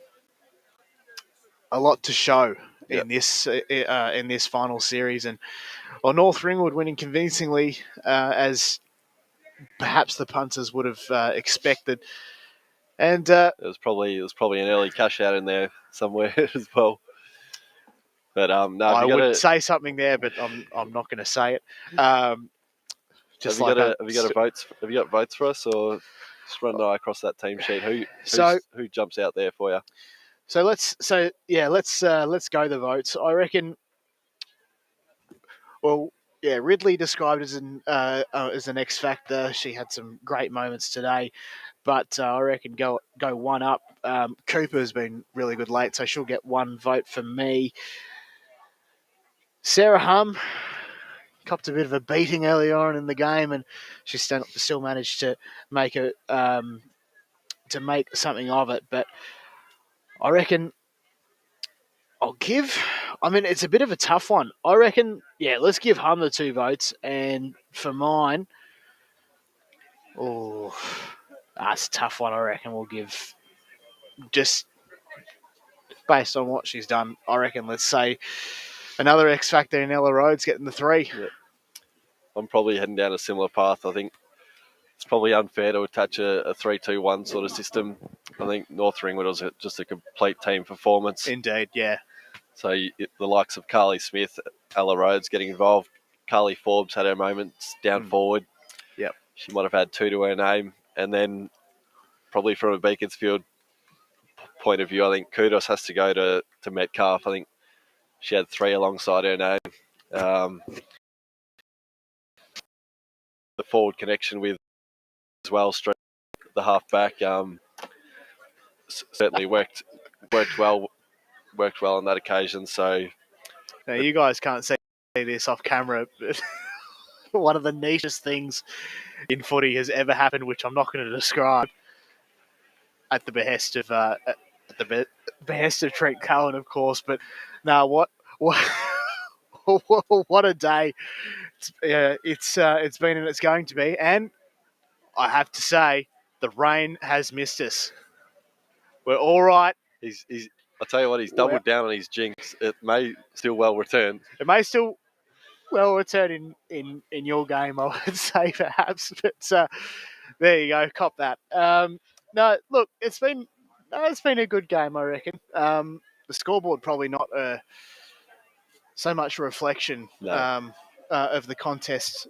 show Yep. in this final series, and North Ringwood winning convincingly, as perhaps the punters would have expected. And It was probably an early cash out in there somewhere as well. But no, I would say something there, but I'm not going to say it. Have you got votes for us, or just run across that team sheet? Who jumps out there for you? So let's go the votes. I reckon. Well, yeah, Ridley described as an X factor. She had some great moments today, but I reckon go one up. Cooper's been really good late, so she'll get one vote for me. Sarah Hum copped a bit of a beating early on in the game, and she still managed to make something of it. But I reckon it's a bit of a tough one. I reckon, yeah, let's give Hum the 2 votes, and for mine, that's a tough one. I reckon we'll give, just based on what she's done, I reckon let's say another X factor in Ella Rhodes getting the 3. Yep. I'm probably heading down a similar path. I think it's probably unfair to attach a 3-2-1 sort of system. I think North Ringwood was just a complete team performance. Indeed, yeah. So the likes of Carly Smith, Ella Rhodes getting involved. Carly Forbes had her moments down forward. Yep. She might have had 2 to her name. And then probably from a Beaconsfield point of view, I think kudos has to go to Metcalf. I think she had 3 alongside her name. The forward connection with as well, straight the half back, certainly worked well on that occasion. So now, you guys can't see this off camera, but one of the neatest things in footy has ever happened, which I'm not going to describe, at the behest of Trent Cowan, of course. But now, what what a day it's been and it's going to be. And I have to say, the rain has missed us. We're all right. I'll tell you what, he's doubled down on his jinx. It may still well return. It may still well return in your game, I would say, perhaps. But there you go, cop that. No, look, it's been a good game, I reckon. The scoreboard probably not so much a reflection of the contest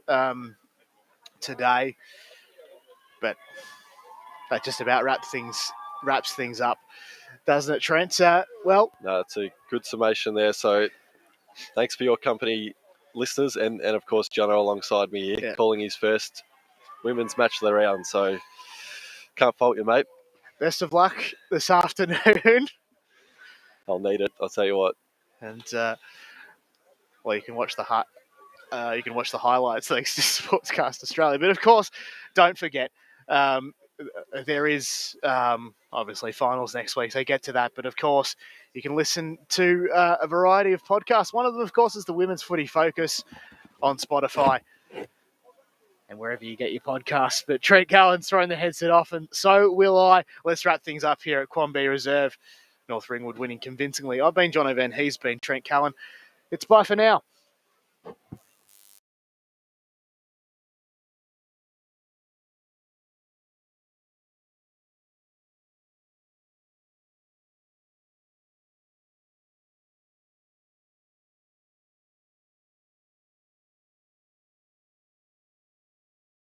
today, but that just about wraps things up, doesn't it, Trent? No, it's a good summation there. So thanks for your company, listeners, and of course Jono alongside me here, calling his first women's match of the round. So can't fault you, mate. Best of luck this afternoon. I'll need it, I'll tell you what. And you can watch the highlights thanks to Sportscast Australia. But of course, don't forget, there is obviously finals next week, so get to that. But of course, you can listen to a variety of podcasts. One of them, of course, is the Women's Footy Focus on Spotify and wherever you get your podcasts. But Trent Cowan's thrown the headset off, and so will I. Let's wrap things up here at Quambie Reserve. North Ringwood winning convincingly. I've been John O'Van. He's been Trent Cowan. It's bye for now.